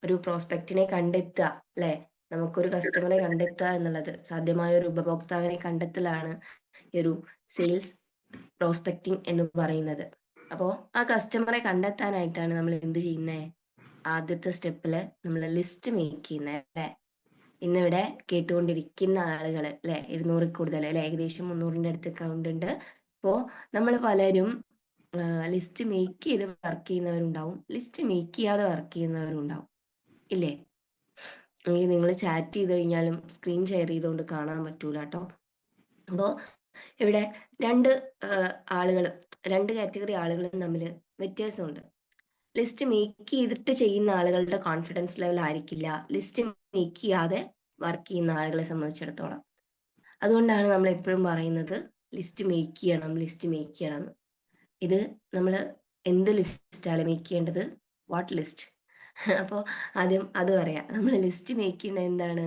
ഒരു പ്രോസ്പെക്റ്റിനെ കണ്ടെത്തുക, അല്ലെ? നമുക്കൊരു കസ്റ്റമറെ കണ്ടെത്തുക എന്നുള്ളത്, സാധ്യമായ ഒരു ഉപഭോക്താവിനെ കണ്ടെത്തലാണ് ഈ ഒരു സെയിൽസ് പ്രോസ്പെക്റ്റിംഗ് എന്ന് പറയുന്നത്. അപ്പോൾ ആ കസ്റ്റമറെ കണ്ടെത്താനായിട്ടാണ് നമ്മൾ എന്ത് ചെയ്യുന്നത്? ആദ്യത്തെ സ്റ്റെപ്പില് നമ്മൾ ലിസ്റ്റ് മേക്ക് ചെയ്യുന്നത്, അല്ലെ? ഇന്നിവിടെ കേട്ടുകൊണ്ടിരിക്കുന്ന ആളുകൾ, അല്ലെ, 200 കൂടുതൽ, അല്ലെ, ഏകദേശം 300ന്റെ അടുത്ത് അക്കൗണ്ട് ഉണ്ട്. അപ്പോൾ നമ്മൾ പലരും ലിസ്റ്റ് മേക്ക് ചെയ്ത് വർക്ക് ചെയ്യുന്നവരുണ്ടാവും, ലിസ്റ്റ് മേക്ക് ചെയ്യാതെ വർക്ക് ചെയ്യുന്നവരുണ്ടാവും, ഇല്ലേ? എങ്കിൽ നിങ്ങൾ ചാറ്റ് ചെയ്ത് കഴിഞ്ഞാലും സ്ക്രീൻ ഷെയർ ചെയ്തുകൊണ്ട് കാണാൻ പറ്റൂല കേട്ടോ. അപ്പോൾ ഇവിടെ രണ്ട് കാറ്റഗറി ആളുകളും തമ്മിൽ വ്യത്യാസമുണ്ട്. ലിസ്റ്റ് മേക്ക് ചെയ്തിട്ട് ചെയ്യുന്ന ആളുകളുടെ കോൺഫിഡൻസ് ലെവൽ ആയിരിക്കില്ല ലിസ്റ്റ് മേക്ക് ചെയ്യാതെ വർക്ക് ചെയ്യുന്ന ആളുകളെ സംബന്ധിച്ചിടത്തോളം. അതുകൊണ്ടാണ് നമ്മൾ എപ്പോഴും പറയുന്നത് ലിസ്റ്റ് മേക്ക് ചെയ്യണം. ഇത് നമ്മൾ എന്ത് ലിസ്റ്റാണ് മേക്ക് ചെയ്യേണ്ടത്? What list? അപ്പോൾ ആദ്യം അത് പറയാം. നമ്മൾ ലിസ്റ്റ് മേക്ക് ചെയ്യുന്നത് എന്താണ്?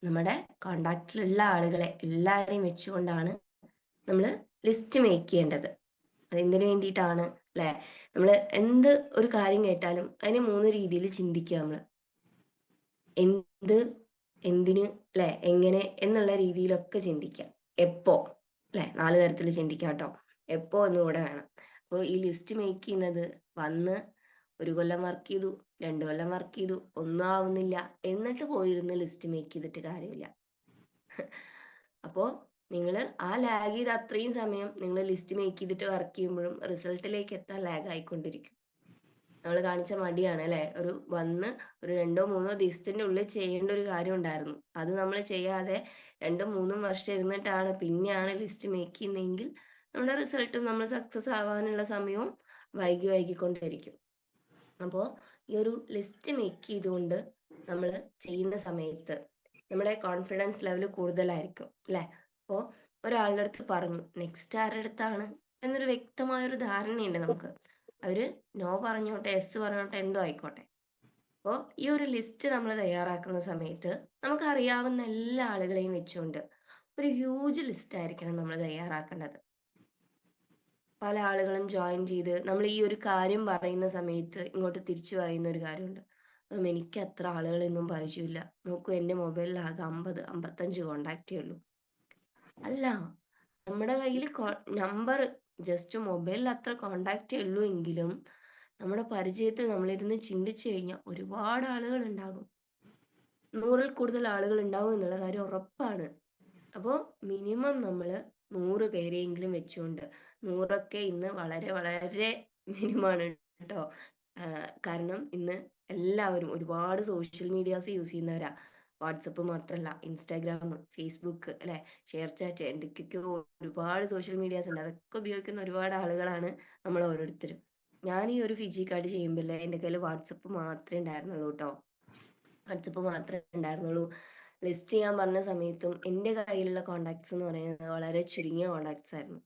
നമ്മുടെ കോണ്ടാക്റ്റിലുള്ള ആളുകളെ എല്ലാവരെയും വെച്ചുകൊണ്ടാണ് നമ്മൾ ലിസ്റ്റ് മേക്ക് ചെയ്യേണ്ടത്. അതെന്തിനു വേണ്ടിയിട്ടാണ്, അല്ലെ? നമ്മൾ എന്ത് ഒരു കാര്യം കേട്ടാലും അതിനെ 3 രീതിയിൽ ചിന്തിക്കുക. നമ്മൾ എന്ത്, എന്തിന്, അല്ലെ, എങ്ങനെ എന്നുള്ള രീതിയിലൊക്കെ ചിന്തിക്കാം. എപ്പോ, അല്ലെ, 4 തരത്തിൽ ചിന്തിക്കാം കേട്ടോ. എപ്പോ എന്നുകൂടെ വേണം. അപ്പോൾ ഈ ലിസ്റ്റ് മേക്ക് ചെയ്യുന്നത് വന്ന് 1 കൊല്ലം വർക്ക് ചെയ്തു, 2 കൊല്ലം വർക്ക് ചെയ്തു, ഒന്നും ആവുന്നില്ല എന്നിട്ട് പോയിരുന്ന് ലിസ്റ്റ് മേക്ക് ചെയ്തിട്ട് കാര്യമില്ല. അപ്പോൾ നിങ്ങൾ ആ ലാഗ് ചെയ്ത് അത്രയും സമയം നിങ്ങൾ ലിസ്റ്റ് മേക്ക് ചെയ്തിട്ട് വർക്ക് ചെയ്യുമ്പോഴും റിസൾട്ടിലേക്ക് എത്താൻ ലാഗ് ആയിക്കൊണ്ടിരിക്കും. നമ്മൾ കാണിച്ച മടിയാണ്, അല്ലെ? വന്ന് ഒരു 2-3 ദിവസത്തിന്റെ ഉള്ളിൽ ചെയ്യേണ്ട ഒരു കാര്യം ഉണ്ടായിരുന്നു, അത് നമ്മൾ ചെയ്യാതെ 2-3 വർഷം ഇരുന്നിട്ടാണ് പിന്നെയാണ് ലിസ്റ്റ് മേക്ക് ചെയ്യുന്നതെങ്കിൽ നമ്മുടെ റിസൾട്ടും നമ്മൾ സക്സസ് ആവാനുള്ള സമയവും വൈകിക്കൊണ്ടിരിക്കും. അപ്പോൾ ഈ ഒരു ലിസ്റ്റ് മേക്ക് ചെയ്തുകൊണ്ട് നമ്മൾ ചെയ്യുന്ന സമയത്ത് നമ്മുടെ കോൺഫിഡൻസ് ലെവൽ കൂടുതലായിരിക്കും, അല്ലെ? അപ്പോൾ ഒരാളുടെ അടുത്ത് പറഞ്ഞു, നെക്സ്റ്റ് ആരുടെ അടുത്താണ് എന്നൊരു വ്യക്തമായൊരു ധാരണയുണ്ട് നമുക്ക്. അവര് നോ പറഞ്ഞോട്ടെ, എസ് പറഞ്ഞോട്ടെ, എന്തോ ആയിക്കോട്ടെ. അപ്പോൾ ഈ ഒരു ലിസ്റ്റ് നമ്മൾ തയ്യാറാക്കുന്ന സമയത്ത് നമുക്ക് അറിയാവുന്ന എല്ലാ ആളുകളെയും വെച്ചുകൊണ്ട് ഒരു ഹ്യൂജ് ലിസ്റ്റ് ആയിരിക്കണം നമ്മൾ തയ്യാറാക്കേണ്ടത്. പല ആളുകളും ജോയിൻ ചെയ്ത് നമ്മൾ ഈ ഒരു കാര്യം പറയുന്ന സമയത്ത് ഇങ്ങോട്ട് തിരിച്ചു പറയുന്ന ഒരു കാര്യമുണ്ട്, എനിക്ക് അത്ര ആളുകളൊന്നും പരിചയമില്ല, നോക്കൂ എൻ്റെ മൊബൈലിൽ ആകെ 50-55 കോണ്ടാക്റ്റേ ഉള്ളൂ. അല്ല, നമ്മുടെ കയ്യിൽ നമ്പർ ജസ്റ്റ് മൊബൈലിൽ അത്ര കോണ്ടാക്റ്റേ ഉള്ളൂ എങ്കിലും നമ്മുടെ പരിചയത്തിൽ നമ്മളിരുന്ന് ചിന്തിച്ചു കഴിഞ്ഞാൽ ഒരുപാട് ആളുകൾ ഉണ്ടാകും, 100-ൽ കൂടുതൽ ആളുകൾ ഉണ്ടാവും എന്നുള്ള കാര്യം ഉറപ്പാണ്. അപ്പോൾ മിനിമം നമ്മൾ 100 പേരെയെങ്കിലും വെച്ചുകൊണ്ട്, 100ഒക്കെ ഇന്ന് വളരെ വളരെ മിനിമമാണ് കേട്ടോ. കാരണം ഇന്ന് എല്ലാവരും ഒരുപാട് സോഷ്യൽ മീഡിയാസ് യൂസ് ചെയ്യുന്നവരാ. വാട്സപ്പ് മാത്രമല്ല, ഇൻസ്റ്റാഗ്രാം, ഫേസ്ബുക്ക്, അല്ലെ, ഷെയർ ചാറ്റ്, എന്തൊക്കെയൊക്കെയോ ഒരുപാട് സോഷ്യൽ മീഡിയാസ് ഉണ്ട്. അതൊക്കെ ഉപയോഗിക്കുന്ന ഒരുപാട് ആളുകളാണ് നമ്മൾ ഓരോരുത്തരും. ഞാൻ ഈ ഒരു ഫിജി കാർഡ് ചെയ്യുമ്പോൾ എൻ്റെ കയ്യിൽ വാട്സപ്പ് മാത്രമേ ഉണ്ടായിരുന്നുള്ളൂ കേട്ടോ. വാട്സപ്പ് മാത്രമേ ഉണ്ടായിരുന്നുള്ളൂ. ലിസ്റ്റ് ചെയ്യാൻ പറഞ്ഞ സമയത്തും എൻ്റെ കയ്യിലുള്ള കോണ്ടാക്ട്സ് എന്ന് പറയുന്നത് വളരെ ചുരുങ്ങിയ കോണ്ടാക്ട്സ് ആയിരുന്നു.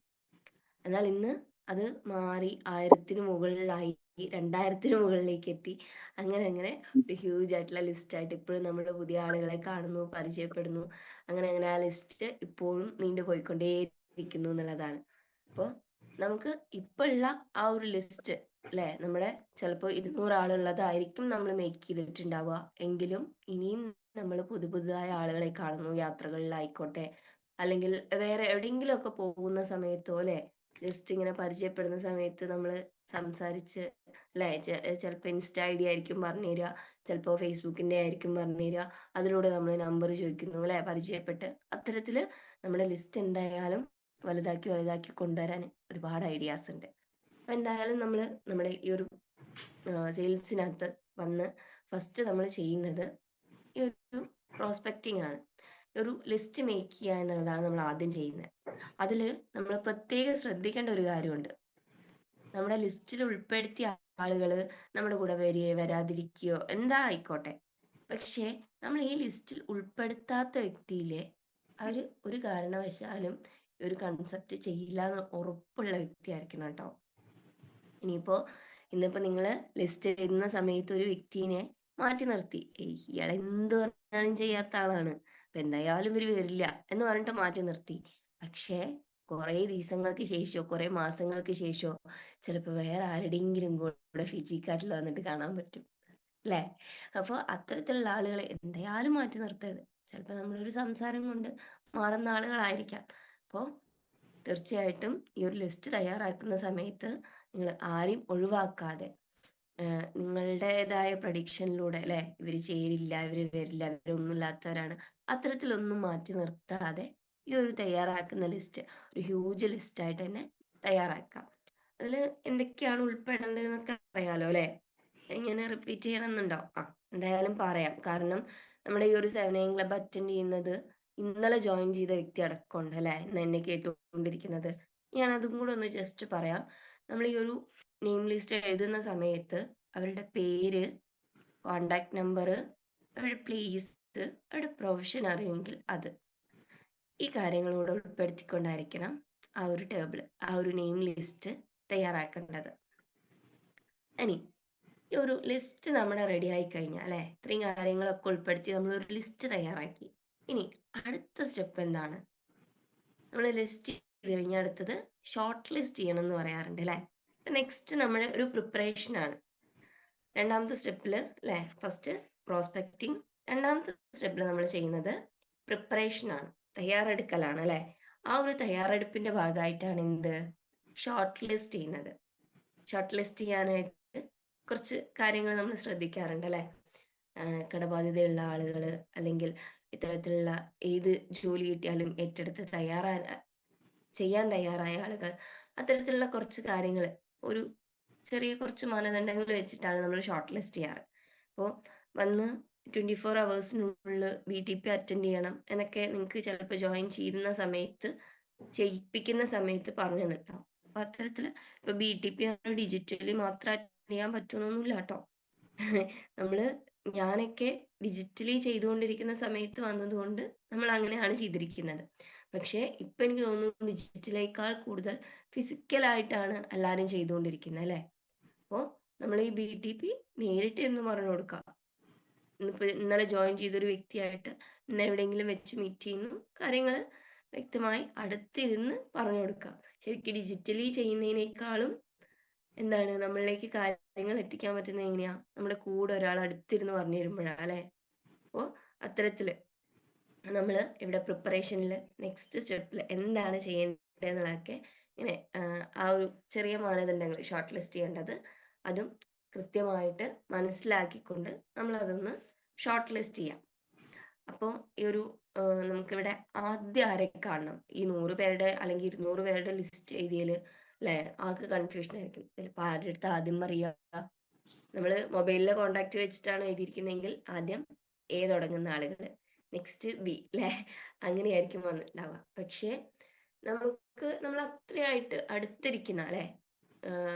എന്നാൽ ഇന്ന് അത് മാറി 1000-ന് മുകളിലായി, 2000-ന് മുകളിലേക്ക് എത്തി. അങ്ങനെ ഒരു ഹ്യൂജ് ആയിട്ടുള്ള ലിസ്റ്റ് ആയിട്ട് ഇപ്പോഴും നമ്മുടെ പുതിയ ആളുകളെ കാണുന്നു, പരിചയപ്പെടുന്നു. അങ്ങനെ ആ ലിസ്റ്റ് ഇപ്പോഴും നീണ്ടു പോയിക്കൊണ്ടേയിരിക്കുന്നു എന്നുള്ളതാണ്. അപ്പോൾ നമുക്ക് ഇപ്പൊ ഉള്ള ആ ഒരു ലിസ്റ്റ്, അല്ലെ, നമ്മുടെ ചിലപ്പോൾ 200 ആളുള്ളതായിരിക്കും നമ്മൾ മേക്ക് ചെയ്തിട്ടുണ്ടാവുക, എങ്കിലും ഇനിയും നമ്മൾ പുതുതായ ആളുകളെ കാണുന്നു, യാത്രകളിലായിക്കോട്ടെ, അല്ലെങ്കിൽ വേറെ എവിടെയെങ്കിലും ഒക്കെ പോകുന്ന സമയത്തോ, അല്ലെ, ജസ്റ്റ് ഇങ്ങനെ പരിചയപ്പെടുന്ന സമയത്ത് നമ്മൾ സംസാരിച്ച്, അല്ലെ, ചിലപ്പോൾ ഇൻസ്റ്റ ഐ ഡി ആയിരിക്കും പറഞ്ഞു തരിക, ചിലപ്പോൾ ഫേസ്ബുക്കിന്റെ ആയിരിക്കും പറഞ്ഞു തരിക, അതിലൂടെ നമ്മൾ നമ്പർ ചോദിക്കുന്നു, അല്ലെ, പരിചയപ്പെട്ട് അത്തരത്തില് നമ്മുടെ ലിസ്റ്റ് എന്തായാലും വലുതാക്കി കൊണ്ടുവരാൻ ഒരുപാട് ഐഡിയാസ് ഉണ്ട്. അപ്പൊ എന്തായാലും നമ്മൾ നമ്മുടെ ഈ ഒരു സെയിൽസിനകത്ത് വന്ന് ഫസ്റ്റ് നമ്മൾ ചെയ്യുന്നത് ഈ ഒരു പ്രോസ്പെക്റ്റിംഗ് ആണ്. ഒരു ലിസ്റ്റ് മേക്ക് ചെയ്യുക എന്നുള്ളതാണ് നമ്മൾ ആദ്യം ചെയ്യുന്നത്. അതിൽ നമ്മൾ പ്രത്യേകം ശ്രദ്ധിക്കേണ്ട ഒരു കാര്യമുണ്ട്. നമ്മുടെ ലിസ്റ്റിൽ ഉൾപ്പെടുത്തിയ ആളുകൾ നമ്മുടെ കൂടെ വരികയോ വരാതിരിക്കുകയോ എന്താ ആയിക്കോട്ടെ, പക്ഷെ നമ്മൾ ഈ ലിസ്റ്റിൽ ഉൾപ്പെടുത്താത്ത വ്യക്തിയിലെ അവർ ഒരു കാരണവശാലും ഒരു കൺസെപ്റ്റ് ചെയ്യില്ല എന്ന് ഉറപ്പുള്ള വ്യക്തി ആയിരിക്കണം കേട്ടോ. ഇന്നിപ്പോ നിങ്ങൾ ലിസ്റ്റ് എഴുതുന്ന സമയത്ത് ഒരു വ്യക്തിനെ മാറ്റി നിർത്തി, ഇയാൾ എന്ത് പറഞ്ഞാലും ചെയ്യാത്ത ആളാണ്, അപ്പൊ എന്തായാലും ഇവര് വരില്ല എന്ന് പറഞ്ഞിട്ട് മാറ്റി നിർത്തി. പക്ഷേ കുറെ ദിവസങ്ങൾക്ക് ശേഷമോ കുറെ മാസങ്ങൾക്ക് ശേഷമോ ചിലപ്പോൾ വേറെ ആരുടെയെങ്കിലും കൂടെ ഫിജി കാർഡിൽ വന്നിട്ട് കാണാൻ പറ്റും. അല്ലേ? അപ്പോൾ അത്തരത്തിലുള്ള ആളുകളെ എന്തായാലും മാറ്റി നിർത്തരുത്. ചിലപ്പോൾ നമ്മളൊരു സംസാരം കൊണ്ട് മാറുന്ന ആളുകളായിരിക്കാം. അപ്പോൾ തീർച്ചയായിട്ടും ഈ ഒരു ലിസ്റ്റ് തയ്യാറാക്കുന്ന സമയത്ത് നിങ്ങൾ ആരെയും ഒഴിവാക്കാതെ നിങ്ങളുടേതായ പ്രഡിക്ഷനിലൂടെ അല്ലെ, ഇവര് ചേരില്ല, ഇവര് വരില്ല, ഇവരൊന്നുമില്ലാത്തവരാണ്, അത്തരത്തിലൊന്നും മാറ്റി നിർത്താതെ ഈ ഒരു തയ്യാറാക്കുന്ന ലിസ്റ്റ് ഒരു ഹ്യൂജ് ലിസ്റ്റ് ആയിട്ട് തന്നെ തയ്യാറാക്കാം. അതിൽ എന്തൊക്കെയാണ് ഉൾപ്പെടേണ്ടതെന്നൊക്കെ അറിയാലോ അല്ലെ? ഇങ്ങനെ റിപ്പീറ്റ് ചെയ്യണമെന്നുണ്ടോ? എന്തായാലും പറയാം. കാരണം നമ്മുടെ ഈ ഒരു 7 AM ക്ലബ് അറ്റൻഡ് ചെയ്യുന്നത് ഇന്നലെ ജോയിൻ ചെയ്ത വ്യക്തി അടക്കമുണ്ട് അല്ലെ, ഇന്ന് എന്നെ കേട്ടുകൊണ്ടിരിക്കുന്നത്. ഞാൻ അതും കൂടെ ഒന്ന് ജസ്റ്റ് പറയാം. നമ്മൾ ഈ ഒരു നെയിം ലിസ്റ്റ് എഴുതുന്ന സമയത്ത് അവരുടെ പേര്, കോണ്ടാക്ട് നമ്പർ, അവരുടെ പ്ലേസ്, അവരുടെ പ്രൊഫഷൻ അറിയുമെങ്കിൽ അത്, ഈ കാര്യങ്ങളൂടെ ഉൾപ്പെടുത്തിക്കൊണ്ടായിരിക്കണം ആ ഒരു ടേബിൾ, ആ ഒരു നെയിം ലിസ്റ്റ് തയ്യാറാക്കേണ്ടത്. ഇനി ഈ ഒരു ലിസ്റ്റ് നമ്മുടെ റെഡി ആയി കഴിഞ്ഞാൽ അല്ലെ, ഇത്രയും കാര്യങ്ങളൊക്കെ ഉൾപ്പെടുത്തി നമ്മൾ ഒരു ലിസ്റ്റ് തയ്യാറാക്കി. ഇനി അടുത്ത സ്റ്റെപ്പ് എന്താണ്? നമ്മൾ ലിസ്റ്റ് ചെയ്ത് കഴിഞ്ഞാൽ അടുത്തത് ഷോർട്ട് ലിസ്റ്റ് ചെയ്യണം എന്ന് പറയാറുണ്ട് അല്ലെ. നെക്സ്റ്റ് നമ്മുടെ ഒരു പ്രിപ്പറേഷൻ ആണ്. രണ്ടാമത്തെ സ്റ്റെപ്പിൽ അല്ലെ, ഫസ്റ്റ് പ്രോസ്പെക്റ്റിംഗ്, രണ്ടാമത്തെ സ്റ്റെപ്പിൽ നമ്മൾ ചെയ്യുന്നത് പ്രിപ്പറേഷൻ ആണ്, തയ്യാറെടുക്കലാണ് അല്ലെ. ആ ഒരു തയ്യാറെടുപ്പിന്റെ ഭാഗമായിട്ടാണ് എന്ത്, ഷോർട്ട് ലിസ്റ്റ് ചെയ്യുന്നത്. ഷോർട്ട് ലിസ്റ്റ് ചെയ്യാനായിട്ട് കുറച്ച് കാര്യങ്ങൾ നമ്മൾ ശ്രദ്ധിക്കാറുണ്ട് അല്ലെ. കടബാധ്യതയുള്ള ആളുകൾ, അല്ലെങ്കിൽ ഇത്തരത്തിലുള്ള ഏത് ജോലി കിട്ടിയാലും ഏറ്റെടുത്ത് ചെയ്യാൻ തയ്യാറായ ആളുകൾ, അത്തരത്തിലുള്ള കുറച്ച് കാര്യങ്ങൾ, ഒരു ചെറിയ കുറച്ച് മാനദണ്ഡങ്ങൾ വെച്ചിട്ടാണ് നമ്മൾ ഷോർട്ട് ലിസ്റ്റ് ചെയ്യാറ്. അപ്പോൾ വന്ന് 24 hours BTP അറ്റൻഡ് ചെയ്യണം എന്നൊക്കെ നിങ്ങൾക്ക് ചിലപ്പോൾ ജോയിൻ ചെയ്യുന്ന സമയത്ത്, ചെയ്യിപ്പിക്കുന്ന സമയത്ത് പറഞ്ഞു തന്നിട്ടുണ്ടാവും. അപ്പൊ അത്തരത്തിൽ ഇപ്പൊ BTP ഡിജിറ്റലി മാത്രം അറ്റൻഡ് ചെയ്യാൻ പറ്റുമെന്നൊന്നുമില്ല കേട്ടോ. ഞാനൊക്കെ ഡിജിറ്റലി ചെയ്തുകൊണ്ടിരിക്കുന്ന സമയത്ത് വന്നതുകൊണ്ട് നമ്മൾ അങ്ങനെയാണ് ചെയ്തിരിക്കുന്നത്. പക്ഷെ ഇപ്പൊ എനിക്ക് തോന്നുന്നു ഡിജിറ്റലേക്കാൾ കൂടുതൽ ഫിസിക്കലായിട്ടാണ് എല്ലാവരും ചെയ്തുകൊണ്ടിരിക്കുന്നത് അല്ലെ. അപ്പോൾ നമ്മൾ ഈ BTP നേരിട്ട് എന്ന് പറഞ്ഞു കൊടുക്കാം. ഇന്നലെ ജോയിൻ ചെയ്തൊരു വ്യക്തിയായിട്ട് ഇന്ന് എവിടെയെങ്കിലും വെച്ച് മീറ്റ് ചെയ്യുന്നു, കാര്യങ്ങൾ വ്യക്തമായി അടുത്തിരുന്ന് പറഞ്ഞു കൊടുക്കാം. ശരിക്കും ഡിജിറ്റലി ചെയ്യുന്നതിനേക്കാളും എന്താണ് നമ്മളിലേക്ക് കാര്യങ്ങൾ എത്തിക്കാൻ പറ്റുന്നത് എങ്ങനെയാ, നമ്മുടെ കൂടെ ഒരാൾ അടുത്തിരുന്ന് പറഞ്ഞു തരുമ്പോഴാണ് അല്ലെ. അപ്പോൾ അത്തരത്തില് നമ്മൾ ഇവിടെ പ്രിപ്പറേഷനിൽ നെക്സ്റ്റ് സ്റ്റെപ്പിൽ എന്താണ് ചെയ്യേണ്ടതെന്നുള്ളതൊക്കെ ഇങ്ങനെ ആ ഒരു ചെറിയ മാനദണ്ഡങ്ങൾ ഷോർട്ട് ലിസ്റ്റ് ചെയ്യേണ്ടത്, അതും കൃത്യമായിട്ട് മനസ്സിലാക്കിക്കൊണ്ട് നമ്മൾ അതൊന്ന് ഷോർട്ട് ലിസ്റ്റ് ചെയ്യാം. അപ്പോൾ ഈ ഒരു നമുക്കിവിടെ ആദ്യം ആരെ കാണണം, ഈ 100 പേരുടെ അല്ലെങ്കിൽ 200 പേരുടെ ലിസ്റ്റ് എഴുതിയതിൽ അല്ലെ, ആൾക്ക് കൺഫ്യൂഷൻ ആയിരിക്കും. ചിലപ്പോൾ ആരുടെ അടുത്ത് ആദ്യം പറയുക, നമ്മൾ മൊബൈലിലെ കോണ്ടാക്ട് വെച്ചിട്ടാണ് എഴുതിയിരിക്കുന്നതെങ്കിൽ ആദ്യം A തുടങ്ങുന്ന ആളുകൾ, നെക്സ്റ്റ് B അല്ലെ, അങ്ങനെയായിരിക്കും വന്നിട്ടുണ്ടാവുക. പക്ഷേ നമ്മൾ അത്രയായിട്ട് അടുത്തിരിക്കുന്ന അല്ലെ,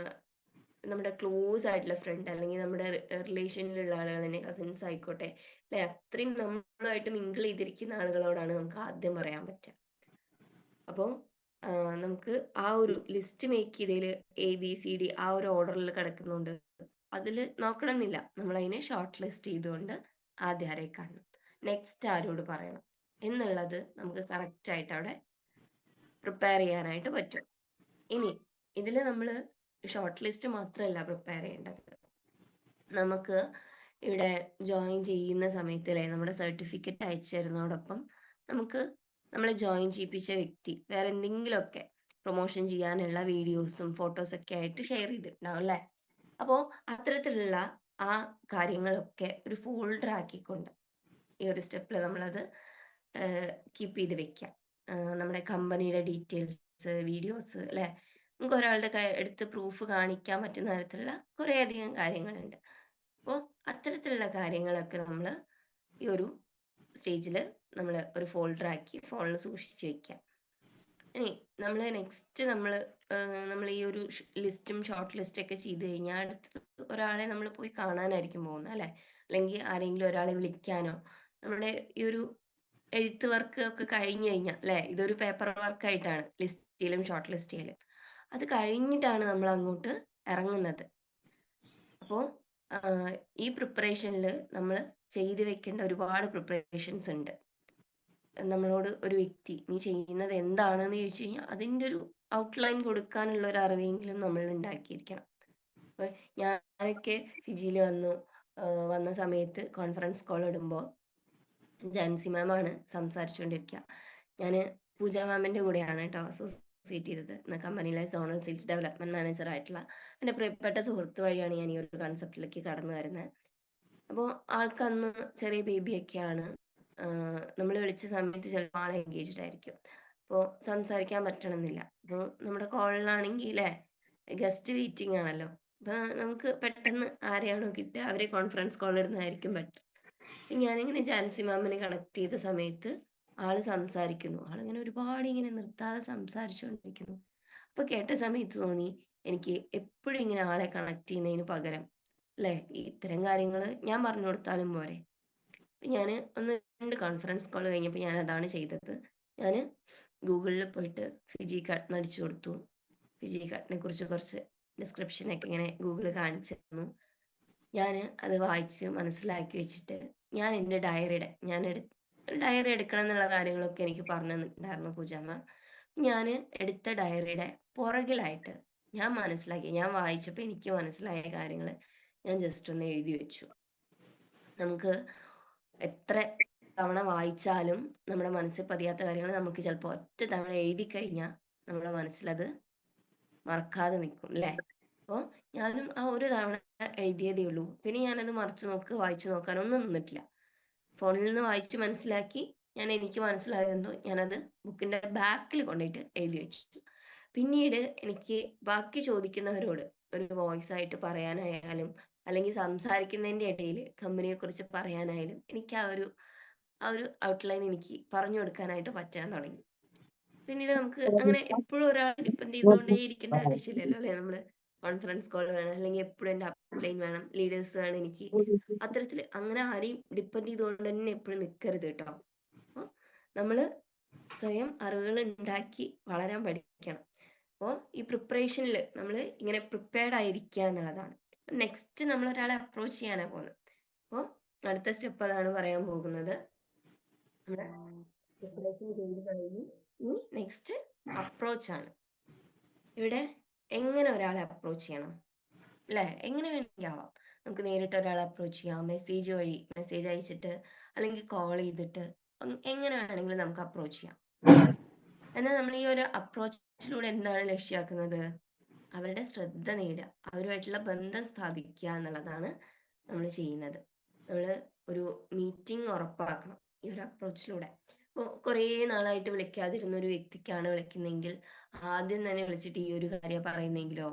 നമ്മുടെ ക്ലോസ് ആയിട്ടുള്ള ഫ്രണ്ട്, അല്ലെങ്കിൽ നമ്മുടെ റിലേഷനിലുള്ള ആളുകൾ തന്നെ, കസിൻസ് ആയിക്കോട്ടെ അല്ലെ, അത്രയും നമ്മളുമായിട്ട് മിങ്കിൾ ചെയ്തിരിക്കുന്ന ആളുകളോടാണ് നമുക്ക് ആദ്യം പറയാൻ പറ്റുക. അപ്പോൾ നമുക്ക് ആ ഒരു ലിസ്റ്റ് മേക്ക് ചെയ്തതിൽ ABCD ആ ഒരു ഓർഡറിൽ കിടക്കുന്നുണ്ട്, അതിൽ നോക്കണമെന്നില്ല. നമ്മൾ അതിനെ ഷോർട്ട് ലിസ്റ്റ് ചെയ്തുകൊണ്ട് ആദ്യം ആരെ കാണണം, നെക്സ്റ്റ് ആരോട് പറയണം എന്നുള്ളത് നമുക്ക് കറക്റ്റ് ആയിട്ട് അവിടെ പ്രിപ്പയർ ചെയ്യാനായിട്ട് പറ്റും. ഇനി ഇതിൽ നമ്മൾ ഷോർട്ട് ലിസ്റ്റ് മാത്രമല്ല പ്രിപ്പയർ ചെയ്യേണ്ടത്, നമുക്ക് ഇവിടെ ജോയിൻ ചെയ്യുന്ന സമയത്ത് നമ്മുടെ സർട്ടിഫിക്കറ്റ് അയച്ചു തരുന്നതോടൊപ്പം നമുക്ക് നമ്മളെ ജോയിൻ ചെയ്യിപ്പിച്ച വ്യക്തി വേറെ എന്തെങ്കിലുമൊക്കെ പ്രൊമോഷൻ ചെയ്യാനുള്ള വീഡിയോസും ഫോട്ടോസൊക്കെ ആയിട്ട് ഷെയർ ചെയ്തിട്ടുണ്ടാവും അല്ലേ. അപ്പോൾ അത്തരത്തിലുള്ള ആ കാര്യങ്ങളൊക്കെ ഒരു ഫോൾഡർ ആക്കിക്കൊണ്ട് ഈ ഒരു സ്റ്റെപ്പിൽ നമ്മളത് കീപ്പ് ചെയ്ത് വെക്കാം. നമ്മുടെ കമ്പനിയുടെ ഡീറ്റെയിൽസ്, വീഡിയോസ് അല്ലെ, നമുക്ക് ഒരാളുടെ എടുത്ത് പ്രൂഫ് കാണിക്കാൻ പറ്റുന്ന തരത്തിലുള്ള കുറേ അധികം കാര്യങ്ങളുണ്ട്. അപ്പോൾ അത്തരത്തിലുള്ള കാര്യങ്ങളൊക്കെ നമ്മൾ ഈ ഒരു സ്റ്റേജിൽ നമ്മൾ ഒരു ഫോൾഡർ ആക്കി ഫോണിൽ സൂക്ഷിച്ചു വെക്കാം. ഇനി നമ്മൾ നെക്സ്റ്റ് നമ്മൾ ഈ ഒരു ലിസ്റ്റും ഷോർട്ട് ലിസ്റ്റ് ഒക്കെ ചെയ്ത് കഴിഞ്ഞാൽ അടുത്ത് ഒരാളെ നമ്മൾ പോയി കാണാനായിരിക്കും പോകുന്നത് അല്ലെ, അല്ലെങ്കിൽ ആരെങ്കിലും ഒരാളെ വിളിക്കാനോ, നമ്മുടെ ഈ ഒരു എഴുത്ത് വർക്ക് ഒക്കെ കഴിഞ്ഞു കഴിഞ്ഞാൽ അല്ലെ, ഇതൊരു പേപ്പർ വർക്കായിട്ടാണ് ലിസ്റ്റ് ഷോർട്ട് ലിസ്റ്റ് ചെയ്യലും, അത് കഴിഞ്ഞിട്ടാണ് നമ്മൾ അങ്ങോട്ട് ഇറങ്ങുന്നത്. അപ്പോൾ ഈ പ്രിപ്പറേഷനിൽ നമ്മൾ ചെയ്ത് വെക്കേണ്ട ഒരുപാട് പ്രിപ്പറേഷൻസ് ഉണ്ട്. നമ്മളോട് ഒരു വ്യക്തി നീ ചെയ്യുന്നത് എന്താണെന്ന് ചോദിച്ചു കഴിഞ്ഞാൽ അതിൻ്റെ ഒരു ഔട്ട്ലൈൻ കൊടുക്കാനുള്ള ഒരു അറിവെങ്കിലും നമ്മൾ ഉണ്ടാക്കിയിരിക്കണം. അപ്പൊ ഞാനൊക്കെ ഫിജിയിൽ വന്നു, വന്ന സമയത്ത് കോൺഫറൻസ് കോൾ ഇടുമ്പോൾ ജാൻസി മാമാണ് സംസാരിച്ചുകൊണ്ടിരിക്കുക. ഞാൻ പൂജ മാമിൻ്റെ കൂടെയാണ് കേട്ടോ അസോസിയേറ്റ് ചെയ്തത്. ഇന്ന് കമ്പനിയിലെ സോണൽ സെയിൽസ് ഡെവലപ്മെന്റ് മാനേജർ ആയിട്ടുള്ള എൻ്റെ പ്രിയപ്പെട്ട സുഹൃത്ത് വഴിയാണ് ഞാൻ ഈ ഒരു കൺസെപ്റ്റിലേക്ക് കടന്നു വരുന്നത്. അപ്പോൾ ആൾക്കന്ന് ചെറിയ ബേബിയൊക്കെയാണ്. നമ്മൾ വിളിച്ച സമയത്ത് ചിലപ്പോൾ ആൾ എൻഗേജ്ഡ് ആയിരിക്കും. അപ്പോൾ സംസാരിക്കാൻ പറ്റണമെന്നില്ല. അപ്പോൾ നമ്മുടെ കോളിലാണെങ്കിൽ ഗസ്റ്റ് വെയിറ്റിംഗ് ആണല്ലോ. അപ്പോൾ നമുക്ക് പെട്ടെന്ന് ആരെയാണോ കിട്ടുക അവരെ കോൺഫറൻസ് കോൾ ഇടുന്നതായിരിക്കും ബെറ്റർ. ഞാനിങ്ങനെ ജാൻസി മാമിനെ കണക്ട് ചെയ്ത സമയത്ത് ആള് സംസാരിക്കുന്നു. ആളിങ്ങനെ ഒരുപാട് ഇങ്ങനെ നിർത്താതെ സംസാരിച്ചുകൊണ്ടിരിക്കുന്നു. അപ്പൊ കേട്ട സമയത്ത് തോന്നി എനിക്ക് എപ്പോഴും ഇങ്ങനെ ആളെ കണക്ട് ചെയ്യുന്നതിന് പകരം അല്ലെ ഇത്തരം കാര്യങ്ങൾ ഞാൻ പറഞ്ഞു കൊടുത്താലും പോരെ. ഞാൻ ഒന്ന് 2 കോൺഫറൻസ് കോൾ കഴിഞ്ഞപ്പോൾ ഞാൻ അതാണ് ചെയ്തത്. ഞാൻ ഗൂഗിളിൽ പോയിട്ട് ഫിജി കട്ട് അടിച്ചു കൊടുത്തു. ഫിജി കട്ടിനെ കുറിച്ച് കുറച്ച് ഡിസ്ക്രിപ്ഷനൊക്കെ ഇങ്ങനെ ഗൂഗിൾ കാണിച്ചു തന്നു. ഞാൻ അത് വായിച്ച് മനസ്സിലാക്കി വെച്ചിട്ട് ഞാൻ എൻ്റെ ഡയറി എടുക്കണം എന്നുള്ള കാര്യങ്ങളൊക്കെ എനിക്ക് പറഞ്ഞു തന്നിട്ടുണ്ടായിരുന്നു പൂജാമ്മ. ഞാൻ എടുത്ത ഡയറിയുടെ പുറകിലായിട്ട് ഞാൻ വായിച്ചപ്പോൾ എനിക്ക് മനസ്സിലായ കാര്യങ്ങൾ ഞാൻ ജസ്റ്റ് ഒന്ന് എഴുതി വെച്ചു. നമുക്ക് എത്ര തവണ വായിച്ചാലും നമ്മുടെ മനസ്സിൽ പതിയാത്ത കാര്യങ്ങൾ നമുക്ക് ചിലപ്പോൾ ഒറ്റ തവണ എഴുതി കഴിഞ്ഞാൽ നമ്മുടെ മനസ്സിലത് മറക്കാതെ നിൽക്കും അല്ലേ. അപ്പോൾ ഞാനും ആ ഒരു തവണ എഴുതിയതേ ഉള്ളൂ. പിന്നെ ഞാനത് വായിച്ചു നോക്കാനൊന്നും നിന്നിട്ടില്ല. ഫോണിൽ നിന്ന് വായിച്ച് മനസ്സിലാക്കി എനിക്ക് മനസ്സിലായതെന്തോ ഞാനത് ബുക്കിന്റെ ബാക്കിൽ കൊണ്ടുപോയിട്ട് എഴുതി വെച്ചു. പിന്നീട് എനിക്ക് ബാക്കി ചോദിക്കുന്നവരോട് ഒരു വോയിസ് ആയിട്ട് പറയാനായാലും അല്ലെങ്കിൽ സംസാരിക്കുന്നതിന്റെ ഇടയിൽ കമ്പനിയെ കുറിച്ച് പറയാനായാലും എനിക്ക് ആ ഒരു ഔട്ട്ലൈൻ എനിക്ക് പറഞ്ഞു കൊടുക്കാനായിട്ട് പറ്റാൻ തുടങ്ങി. പിന്നീട് നമുക്ക് അങ്ങനെ എപ്പോഴും ഒരാൾ ഡിപ്പെൻഡ് ചെയ്തുകൊണ്ടേ ഇരിക്കേണ്ട ആവശ്യമില്ലല്ലോ അല്ലെ. നമ്മള് കോൺഫറൻസ് കോൾ വേണം, അല്ലെങ്കിൽ എപ്പോഴും എൻ്റെ അപ്ലൈൻ വേണം, ലീഡേഴ്സ് വേണം എനിക്ക്. അത്തരത്തിൽ അങ്ങനെ ആരെയും ഡിപ്പെൻഡ് ചെയ്തുകൊണ്ട് തന്നെ എപ്പോഴും നിൽക്കരുത് കേട്ടോ. അപ്പോൾ നമ്മള് സ്വയം അറിവുകൾ ഉണ്ടാക്കി വളരാൻ പഠിക്കണം. അപ്പോൾ ഈ പ്രിപ്പറേഷനിൽ നമ്മൾ ഇങ്ങനെ പ്രിപ്പയർഡ് ആയിരിക്കുക എന്നുള്ളതാണ്. നെക്സ്റ്റ് നമ്മൾ ഒരാളെ അപ്രോച്ച് ചെയ്യാനാണ് പോകുന്നത്. അപ്പോൾ അടുത്ത സ്റ്റെപ്പ് അതാണ് പറയാൻ പോകുന്നത്. നമ്മുടെ പ്രിപ്പറേഷൻ ചെയ്ത് കഴിഞ്ഞ് നെക്സ്റ്റ് അപ്രോച്ച് ആണ്. ഇവിടെ എങ്ങനെ ഒരാളെ അപ്രോച്ച് ചെയ്യണം അല്ലെ, എങ്ങനെ വേണമെങ്കിൽ ആവാം. നമുക്ക് നേരിട്ട് ഒരാളെ അപ്രോച്ച് ചെയ്യാം, മെസ്സേജ് അയച്ചിട്ട് അല്ലെങ്കിൽ കോൾ ചെയ്തിട്ട് എങ്ങനെ വേണമെങ്കിലും നമുക്ക് അപ്രോച്ച് ചെയ്യാം. എന്നാൽ നമ്മൾ ഈ ഒരു അപ്രോച്ചിലൂടെ എന്താണ് ലക്ഷ്യമാക്കുന്നത്? അവരുടെ ശ്രദ്ധ നേടുക, അവരുമായിട്ടുള്ള ബന്ധം സ്ഥാപിക്കുക എന്നുള്ളതാണ് നമ്മൾ ചെയ്യുന്നത്. നമ്മൾ ഒരു മീറ്റിംഗ് ഉറപ്പാക്കണം ഈ ഒരു അപ്രോച്ചിലൂടെ. ഇപ്പോൾ കുറേ നാളായിട്ട് വിളിക്കാതിരുന്ന ഒരു വ്യക്തിക്കാണ് വിളിക്കുന്നതെങ്കിൽ ആദ്യം തന്നെ വിളിച്ചിട്ട് ഈ ഒരു കാര്യം പറയുന്നെങ്കിലോ,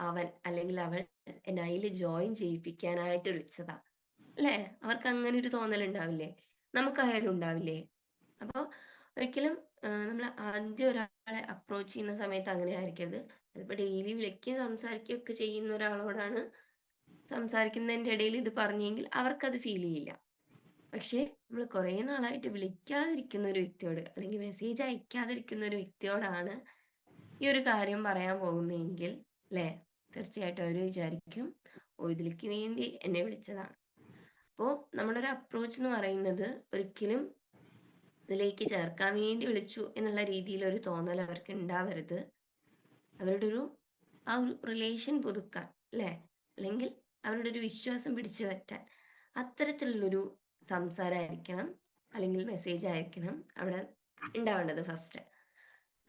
അവൻ അല്ലെങ്കിൽ അവൾ എന്നെ അതിൽ ജോയിൻ ചെയ്യിപ്പിക്കാനായിട്ട് വിളിച്ചതാ അല്ലേ, അവർക്ക് അങ്ങനെ ഒരു തോന്നൽ ഉണ്ടാവില്ലേ? നമുക്കായാലും ഉണ്ടാവില്ലേ? അപ്പോൾ ഒരിക്കലും നമ്മൾ ആദ്യം ഒരാളെ അപ്രോച്ച് ചെയ്യുന്ന സമയത്ത് അങ്ങനെ ആയിരിക്കരുത്. ചിലപ്പോൾ ഡെയിലി വിളിക്കുകയും സംസാരിക്കുകയും ഒക്കെ ചെയ്യുന്ന ഒരാളോടാണ് സംസാരിക്കുന്നതിൻ്റെ ഇടയിൽ ഇത് പറഞ്ഞെങ്കിൽ അവർക്കത് ഫീൽ ചെയ്യില്ല. പക്ഷെ നമ്മൾ കുറേ നാളായിട്ട് വിളിക്കാതിരിക്കുന്ന ഒരു വ്യക്തിയോട് അല്ലെങ്കിൽ മെസ്സേജ് അയക്കാതിരിക്കുന്ന ഒരു വ്യക്തിയോടാണ് ഈ ഒരു കാര്യം പറയാൻ പോകുന്നതെങ്കിൽ അല്ലേ, തീർച്ചയായിട്ടും അവർ വിചാരിക്കും ഇതിലേക്ക് വേണ്ടി എന്നെ വിളിച്ചതാണ്. അപ്പോൾ നമ്മളൊരു അപ്രോച്ച് എന്ന് പറയുന്നത് ഒരിക്കലും ഇതിലേക്ക് ചേർക്കാൻ വേണ്ടി വിളിച്ചു എന്നുള്ള രീതിയിൽ ഒരു തോന്നൽ അവർക്ക് ഉണ്ടാവരുത്. അവരുടെ ആ ഒരു റിലേഷൻ പുതുക്കാൻ അല്ലേ, അല്ലെങ്കിൽ അവരുടെ ഒരു വിശ്വാസം പിടിച്ചു പറ്റാൻ അത്തരത്തിലുള്ളൊരു സംസാരമായിരിക്കണം അല്ലെങ്കിൽ മെസ്സേജ് ആയിരിക്കണം അവിടെ ഉണ്ടാവേണ്ടത് ഫസ്റ്റ്.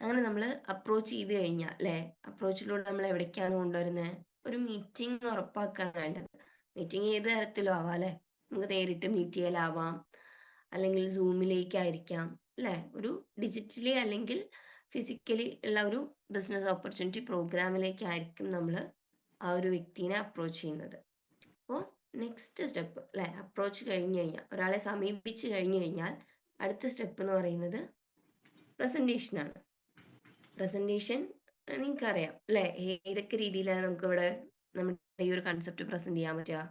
അങ്ങനെ നമ്മൾ അപ്രോച്ച് ചെയ്ത് കഴിഞ്ഞാൽ അല്ലേ, അപ്രോച്ചിലൂടെ നമ്മൾ എവിടേക്കാണ് കൊണ്ടുവരുന്നത്? ഒരു മീറ്റിംഗ് ഉറപ്പാക്കാണ് വേണ്ടത്. മീറ്റിംഗ് ഏത് തരത്തിലും ആവാം അല്ലെ, നമുക്ക് നേരിട്ട് മീറ്റ് ചെയ്യലാവാം, അല്ലെങ്കിൽ സൂമിലേക്കായിരിക്കാം അല്ലെ, ഒരു ഡിജിറ്റലി അല്ലെങ്കിൽ ഫിസിക്കലി ഉള്ള ഒരു ബിസിനസ് ഓപ്പർച്യൂണിറ്റി പ്രോഗ്രാമിലേക്കായിരിക്കും നമ്മൾ ആ ഒരു വ്യക്തിനെ അപ്രോച്ച് ചെയ്യുന്നത്. അപ്പോൾ നെക്സ്റ്റ് സ്റ്റെപ്പ് അല്ലെ, അപ്രോച്ച് കഴിഞ്ഞു കഴിഞ്ഞാൽ, ഒരാളെ സമീപിച്ച് കഴിഞ്ഞു കഴിഞ്ഞാൽ അടുത്ത സ്റ്റെപ്പ് എന്ന് പറയുന്നത് പ്രസന്റേഷനാണ്. പ്രസന്റേഷൻ നിങ്ങൾക്കറിയാം അല്ലെ, ഏതൊക്കെ രീതിയിലാണ് നമുക്ക് ഇവിടെ നമ്മുടെ ഈ ഒരു കൺസെപ്റ്റ് പ്രസന്റ് ചെയ്യാൻ പറ്റുക?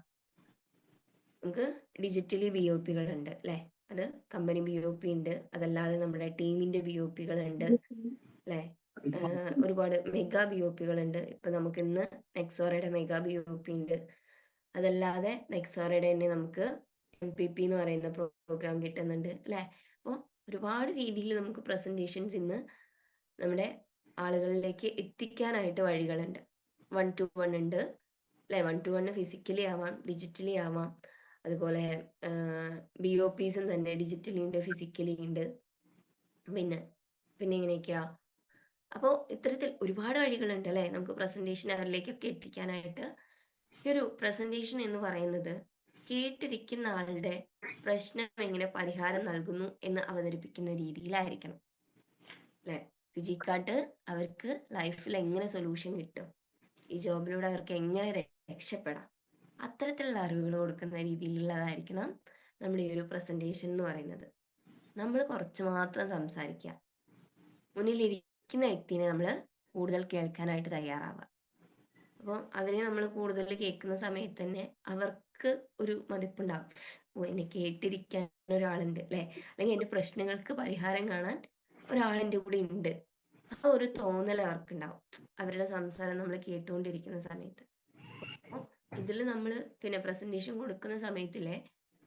നമുക്ക് ഡിജിറ്റലി BOP ഉണ്ട് അല്ലെ, അത് കമ്പനി BOP ഉണ്ട്, അതല്ലാതെ നമ്മുടെ ടീമിന്റെ BOP ഉണ്ട് അല്ലെ, ഒരുപാട് മെഗാ BOP ഉണ്ട്. ഇപ്പൊ നമുക്ക് ഇന്ന് നെക്സോറയുടെ മെഗാ BOP ഉണ്ട്. അതല്ലാതെ നെക്സോറയുടെ തന്നെ നമുക്ക് MPP എന്ന് പറയുന്ന പ്രോഗ്രാം കിട്ടുന്നുണ്ട് അല്ലെ. അപ്പോൾ ഒരുപാട് രീതിയിൽ നമുക്ക് പ്രസന്റേഷൻസ് ഇന്ന് നമ്മുടെ ആളുകളിലേക്ക് എത്തിക്കാനായിട്ട് വഴികളുണ്ട്. 1-to-1 ഉണ്ട്, അല്ലെ? 1 to 1 ഫിസിക്കലി ആവാം, ഡിജിറ്റലി ആവാം. അതുപോലെ BOPസും തന്നെ ഡിജിറ്റലി ഉണ്ട്, ഫിസിക്കലി ഉണ്ട്. പിന്നെ പിന്നെ എങ്ങനെയൊക്കെയാ? അപ്പോൾ ഇത്തരത്തിൽ ഒരുപാട് വഴികളുണ്ട് അല്ലെ നമുക്ക് പ്രസന്റേഷൻ അവരിലേക്കൊക്കെ എത്തിക്കാനായിട്ട്. ഈ ഒരു പ്രസന്റേഷൻ എന്ന് പറയുന്നത് കേട്ടിരിക്കുന്ന ആളുടെ പ്രശ്നം എങ്ങനെ പരിഹാരം നൽകുന്നു എന്ന് അവതരിപ്പിക്കുന്ന രീതിയിലായിരിക്കണം അല്ലെ? ഫിജിക്കാട്ട് അവർക്ക് ലൈഫിൽ എങ്ങനെ സൊല്യൂഷൻ കിട്ടും, ഈ ജോബിലൂടെ അവർക്ക് എങ്ങനെ രക്ഷപ്പെടാം, അത്തരത്തിലുള്ള അറിവുകൾ കൊടുക്കുന്ന രീതിയിലുള്ളതായിരിക്കണം നമ്മുടെ ഈ ഒരു പ്രസന്റേഷൻ എന്ന് പറയുന്നത്. നമ്മൾ കുറച്ച് മാത്രം സംസാരിക്കുക, മുന്നിലിരിക്കുന്ന വ്യക്തിനെ നമ്മൾ കൂടുതൽ കേൾക്കാനായിട്ട് തയ്യാറാവുക. അപ്പോൾ അവരെ നമ്മൾ കൂടുതൽ കേൾക്കുന്ന സമയത്ത് തന്നെ അവർക്ക് ഒരു മതിപ്പുണ്ടാവും. ഓ, എന്നെ കേട്ടിരിക്കാൻ ഒരാളുണ്ട് അല്ലെ, അല്ലെങ്കിൽ എൻ്റെ പ്രശ്നങ്ങൾക്ക് പരിഹാരം കാണാൻ ഒരാളെൻ്റെ കൂടെ ഉണ്ട്, ആ ഒരു തോന്നൽ അവർക്കുണ്ടാവും അവരുടെ സംസാരം നമ്മൾ കേട്ടുകൊണ്ടിരിക്കുന്ന സമയത്ത്. അപ്പോൾ ഇതിൽ നമ്മൾ പിന്നെ പ്രസന്റേഷൻ കൊടുക്കുന്ന സമയത്തിലെ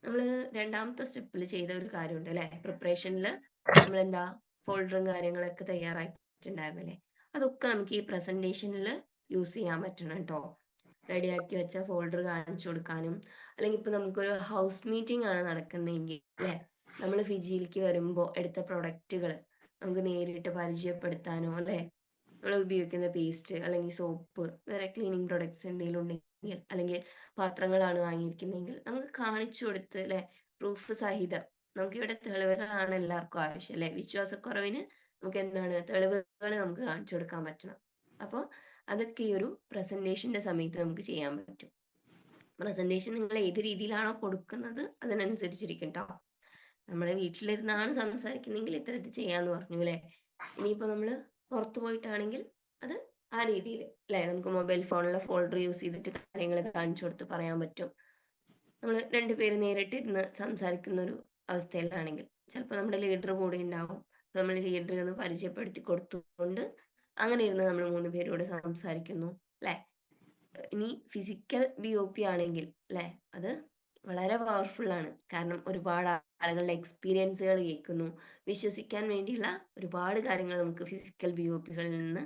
നമ്മൾ രണ്ടാമത്തെ സ്റ്റെപ്പിൽ ചെയ്ത ഒരു കാര്യമുണ്ട് അല്ലെ, പ്രിപ്പറേഷനിൽ നമ്മൾ എന്താ ഫോൾഡറും കാര്യങ്ങളൊക്കെ തയ്യാറാക്കിയിട്ടുണ്ടായിരുന്നില്ലേ, അതൊക്കെ നമുക്ക് ഈ പ്രസന്റേഷനിൽ യൂസ് ചെയ്യാൻ പറ്റണം കേട്ടോ. റെഡിയാക്കി വെച്ച ഫോൾഡർ കാണിച്ചു കൊടുക്കാനും, അല്ലെങ്കിൽ ഇപ്പൊ നമുക്കൊരു ഹൗസ് മീറ്റിംഗ് ആണ് നടക്കുന്നതെങ്കിൽ അല്ലെ, നമ്മൾ ഫിജിയിലേക്ക് വരുമ്പോൾ എടുത്ത പ്രൊഡക്റ്റുകൾ നമുക്ക് നേരിട്ട് പരിചയപ്പെടുത്താനോ അല്ലെ, നമ്മൾ ഉപയോഗിക്കുന്ന പേസ്റ്റ് അല്ലെങ്കിൽ സോപ്പ്, വേറെ ക്ലീനിങ് പ്രൊഡക്ട്സ് എന്തെങ്കിലും ഉണ്ടെങ്കിൽ, അല്ലെങ്കിൽ പാത്രങ്ങളാണ് വാങ്ങിയിരിക്കുന്നതെങ്കിൽ നമുക്ക് കാണിച്ചു കൊടുത്ത് അല്ലെ, പ്രൂഫ് സഹിതം. നമുക്കിവിടെ തെളിവുകളാണ് എല്ലാവർക്കും ആവശ്യം അല്ലെ, വിശ്വാസക്കുറവിന് നമുക്ക് എന്താണ് തെളിവുകൾ നമുക്ക് കാണിച്ചു കൊടുക്കാൻ പറ്റണം. അപ്പോൾ അതൊക്കെ ഈ ഒരു പ്രസന്റേഷന്റെ സമയത്ത് നമുക്ക് ചെയ്യാൻ പറ്റും. പ്രസന്റേഷൻ നിങ്ങൾ ഏത് രീതിയിലാണോ കൊടുക്കുന്നത് അതിനനുസരിച്ചിരിക്കും കേട്ടോ. നമ്മുടെ വീട്ടിലിരുന്നാണ് സംസാരിക്കുന്നെങ്കിൽ ഇത്തരത്തിൽ ചെയ്യാന്ന് പറഞ്ഞു അല്ലെ. ഇനിയിപ്പോ നമ്മള് പുറത്തു പോയിട്ടാണെങ്കിൽ അത് ആ രീതിയിൽ അല്ലെ, നമുക്ക് മൊബൈൽ ഫോണിലെ ഫോൾഡർ യൂസ് ചെയ്തിട്ട് കാര്യങ്ങൾ കാണിച്ചു കൊടുത്ത് പറയാൻ പറ്റും. നമ്മൾ രണ്ടുപേര് നേരിട്ട് ഇരുന്ന് സംസാരിക്കുന്ന ഒരു അവസ്ഥയിലാണെങ്കിൽ ചിലപ്പോൾ നമ്മുടെ ലീഡർ കൂടെ ഉണ്ടാവും, നമ്മൾ ലീഡറെ ഒന്ന് പരിചയപ്പെടുത്തി കൊടുത്തുകൊണ്ട് അങ്ങനെ ഇരുന്ന് നമ്മൾ 3 പേരോട് സംസാരിക്കുന്നു അല്ലെ. ഇനി ഫിസിക്കൽ BOP ആണെങ്കിൽ അല്ലെ, അത് വളരെ പവർഫുൾ ആണ്. കാരണം ഒരുപാട് ആളുകളുടെ എക്സ്പീരിയൻസുകൾ കേൾക്കുന്നു, വിശ്വസിക്കാൻ വേണ്ടിയുള്ള ഒരുപാട് കാര്യങ്ങൾ നമുക്ക് ഫിസിക്കൽ BOPകളിൽ നിന്ന്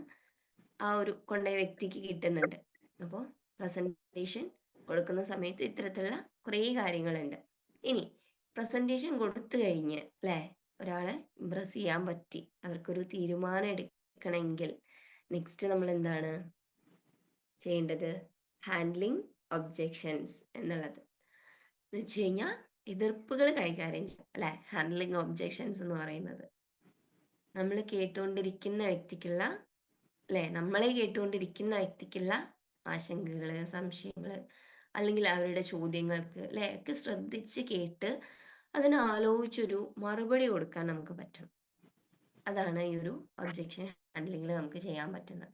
ആ ഒരു കൊണ്ടുപോയ വ്യക്തിക്ക് കിട്ടുന്നുണ്ട്. അപ്പോൾ പ്രസന്റേഷൻ കൊടുക്കുന്ന സമയത്ത് ഇത്തരത്തിലുള്ള കുറേ കാര്യങ്ങളുണ്ട്. ഇനി പ്രസന്റേഷൻ കൊടുത്തു കഴിഞ്ഞ് അല്ലെ, ഒരാളെ ഇംപ്രസ് ചെയ്യാൻ പറ്റി, അവർക്കൊരു തീരുമാനം എടുക്കണമെങ്കിൽ നെക്സ്റ്റ് നമ്മൾ എന്താണ് ചെയ്യേണ്ടത്? ഹാൻഡ്ലിങ് ഒബ്ജെക്ഷൻസ് എന്നുള്ളത് എന്ന് വെച്ച് കഴിഞ്ഞാൽ എതിർപ്പുകൾ കൈകാര്യം ചെയ്യാം അല്ലെ. ഹാൻഡ്ലിങ് ഒബ്ജെക്ഷൻസ് എന്ന് പറയുന്നത് നമ്മൾ കേട്ടുകൊണ്ടിരിക്കുന്ന വ്യക്തിക്കുള്ള അല്ലെ, നമ്മളെ കേട്ടുകൊണ്ടിരിക്കുന്ന വ്യക്തിക്കുള്ള ആശങ്കകള്, സംശയങ്ങള്, അല്ലെങ്കിൽ അവരുടെ ചോദ്യങ്ങൾക്ക് അല്ലെ ഒക്കെ ശ്രദ്ധിച്ച് കേട്ട് അതിന് ആലോചിച്ചൊരു മറുപടി കൊടുക്കാൻ നമുക്ക് പറ്റണം. അതാണ് ഈ ഒരു ഒബ്ജെക്ഷൻ ഹാൻഡ്ലിങ്ങിൽ നമുക്ക് ചെയ്യാൻ പറ്റുന്നത്.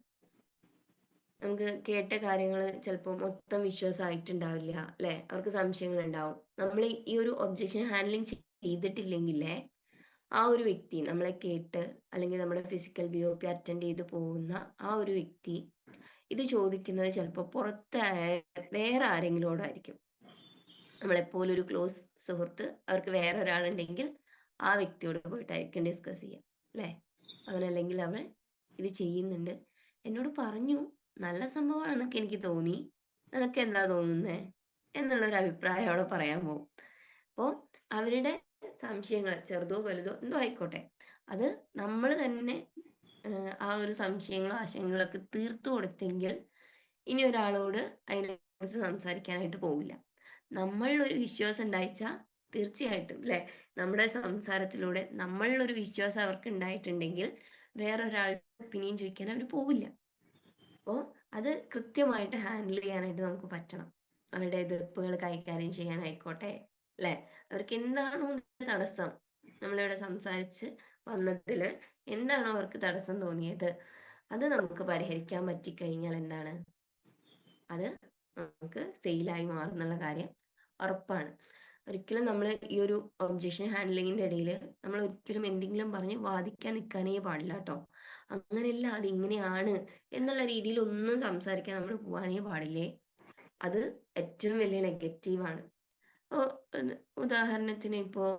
നമുക്ക് കേട്ട കാര്യങ്ങൾ ചിലപ്പോൾ മൊത്തം വിശ്വാസമായിട്ടുണ്ടാവില്ല അല്ലെ, അവർക്ക് സംശയങ്ങൾ ഉണ്ടാവും. നമ്മൾ ഈ ഒരു ഒബ്ജെക്ഷൻ ഹാൻഡ്ലിങ് ചെയ്തിട്ടില്ലെങ്കിലേ ആ ഒരു വ്യക്തി നമ്മളെ കേട്ട് അല്ലെങ്കിൽ നമ്മുടെ ഫിസിക്കൽ BOP അറ്റൻഡ് ചെയ്ത് പോകുന്ന ആ ഒരു വ്യക്തി ഇത് ചോദിക്കുന്നത് ചിലപ്പോൾ പുറത്ത് വേറെ ആരെങ്കിലോടായിരിക്കും. നമ്മളെപ്പോലെ ഒരു ക്ലോസ് സുഹൃത്ത് അവർക്ക് വേറെ ഒരാളുണ്ടെങ്കിൽ ആ വ്യക്തിയോട് പോയിട്ടായിരിക്കും ഡിസ്കസ് ചെയ്യാം അല്ലെ. അവനല്ലെങ്കിൽ അവൾ ഇത് ചെയ്യുന്നുണ്ട്, എന്നോട് പറഞ്ഞു, നല്ല സംഭവമാണെന്നൊക്കെ എനിക്ക് തോന്നി, നിനക്ക് എന്താ തോന്നുന്നേ എന്നുള്ളൊരു അഭിപ്രായം അവിടെ പറയാൻ പോകും. അപ്പോൾ അവരുടെ സംശയങ്ങൾ ചെറുതോ വലുതോ എന്തോ ആയിക്കോട്ടെ, അത് നമ്മൾ തന്നെ ആ ഒരു സംശയങ്ങളോ ആശയങ്ങളോ ഒക്കെ തീർത്തു കൊടുത്തെങ്കിൽ ഇനി ഒരാളോട് അതിനെക്കുറിച്ച് സംസാരിക്കാനായിട്ട് പോകില്ല. നമ്മളിലൊരു വിശ്വാസം ഉണ്ടായിച്ചാൽ തീർച്ചയായിട്ടും അല്ലെ, നമ്മുടെ സംസാരത്തിലൂടെ നമ്മളിലൊരു വിശ്വാസം അവർക്ക് ഉണ്ടായിട്ടുണ്ടെങ്കിൽ വേറൊരാളുടെ ഒപ്പീനിയൻ ചോദിക്കാൻ അവർ പോവില്ല. അപ്പോൾ അത് കൃത്യമായിട്ട് ഹാൻഡിൽ ചെയ്യാനായിട്ട് നമുക്ക് പറ്റണം. അവരുടെ എതിർപ്പുകൾ കൈകാര്യം ചെയ്യാനായിക്കോട്ടെ അല്ലെ, അവർക്ക് എന്താണോ തടസ്സം, നമ്മളിവിടെ സംസാരിച്ച് വന്നതിൽ എന്താണോ അവർക്ക് തടസ്സം തോന്നിയത്, അത് നമുക്ക് പരിഹരിക്കാൻ പറ്റിക്കഴിഞ്ഞാൽ എന്താണ്, അത് നമുക്ക് സെയിലായി മാറുന്നുള്ള കാര്യം ഉറപ്പാണ്. ഒരിക്കലും നമ്മൾ ഈ ഒരു ഒബ്ജക്ഷൻ ഹാൻഡ്ലിങ്ങിന്റെ ഇടയിൽ നമ്മൾ ഒരിക്കലും എന്തെങ്കിലും പറഞ്ഞ് വാദിക്കാൻ നിൽക്കാനേ പാടില്ല കേട്ടോ. അങ്ങനെയല്ല, അത് ഇങ്ങനെയാണ് എന്നുള്ള രീതിയിൽ ഒന്നും സംസാരിക്കാൻ നമ്മൾ പോകാനേ പാടില്ലേ. അത് ഏറ്റവും വലിയ നെഗറ്റീവാണ്. ഇപ്പോൾ ഉദാഹരണത്തിന് ഇപ്പോൾ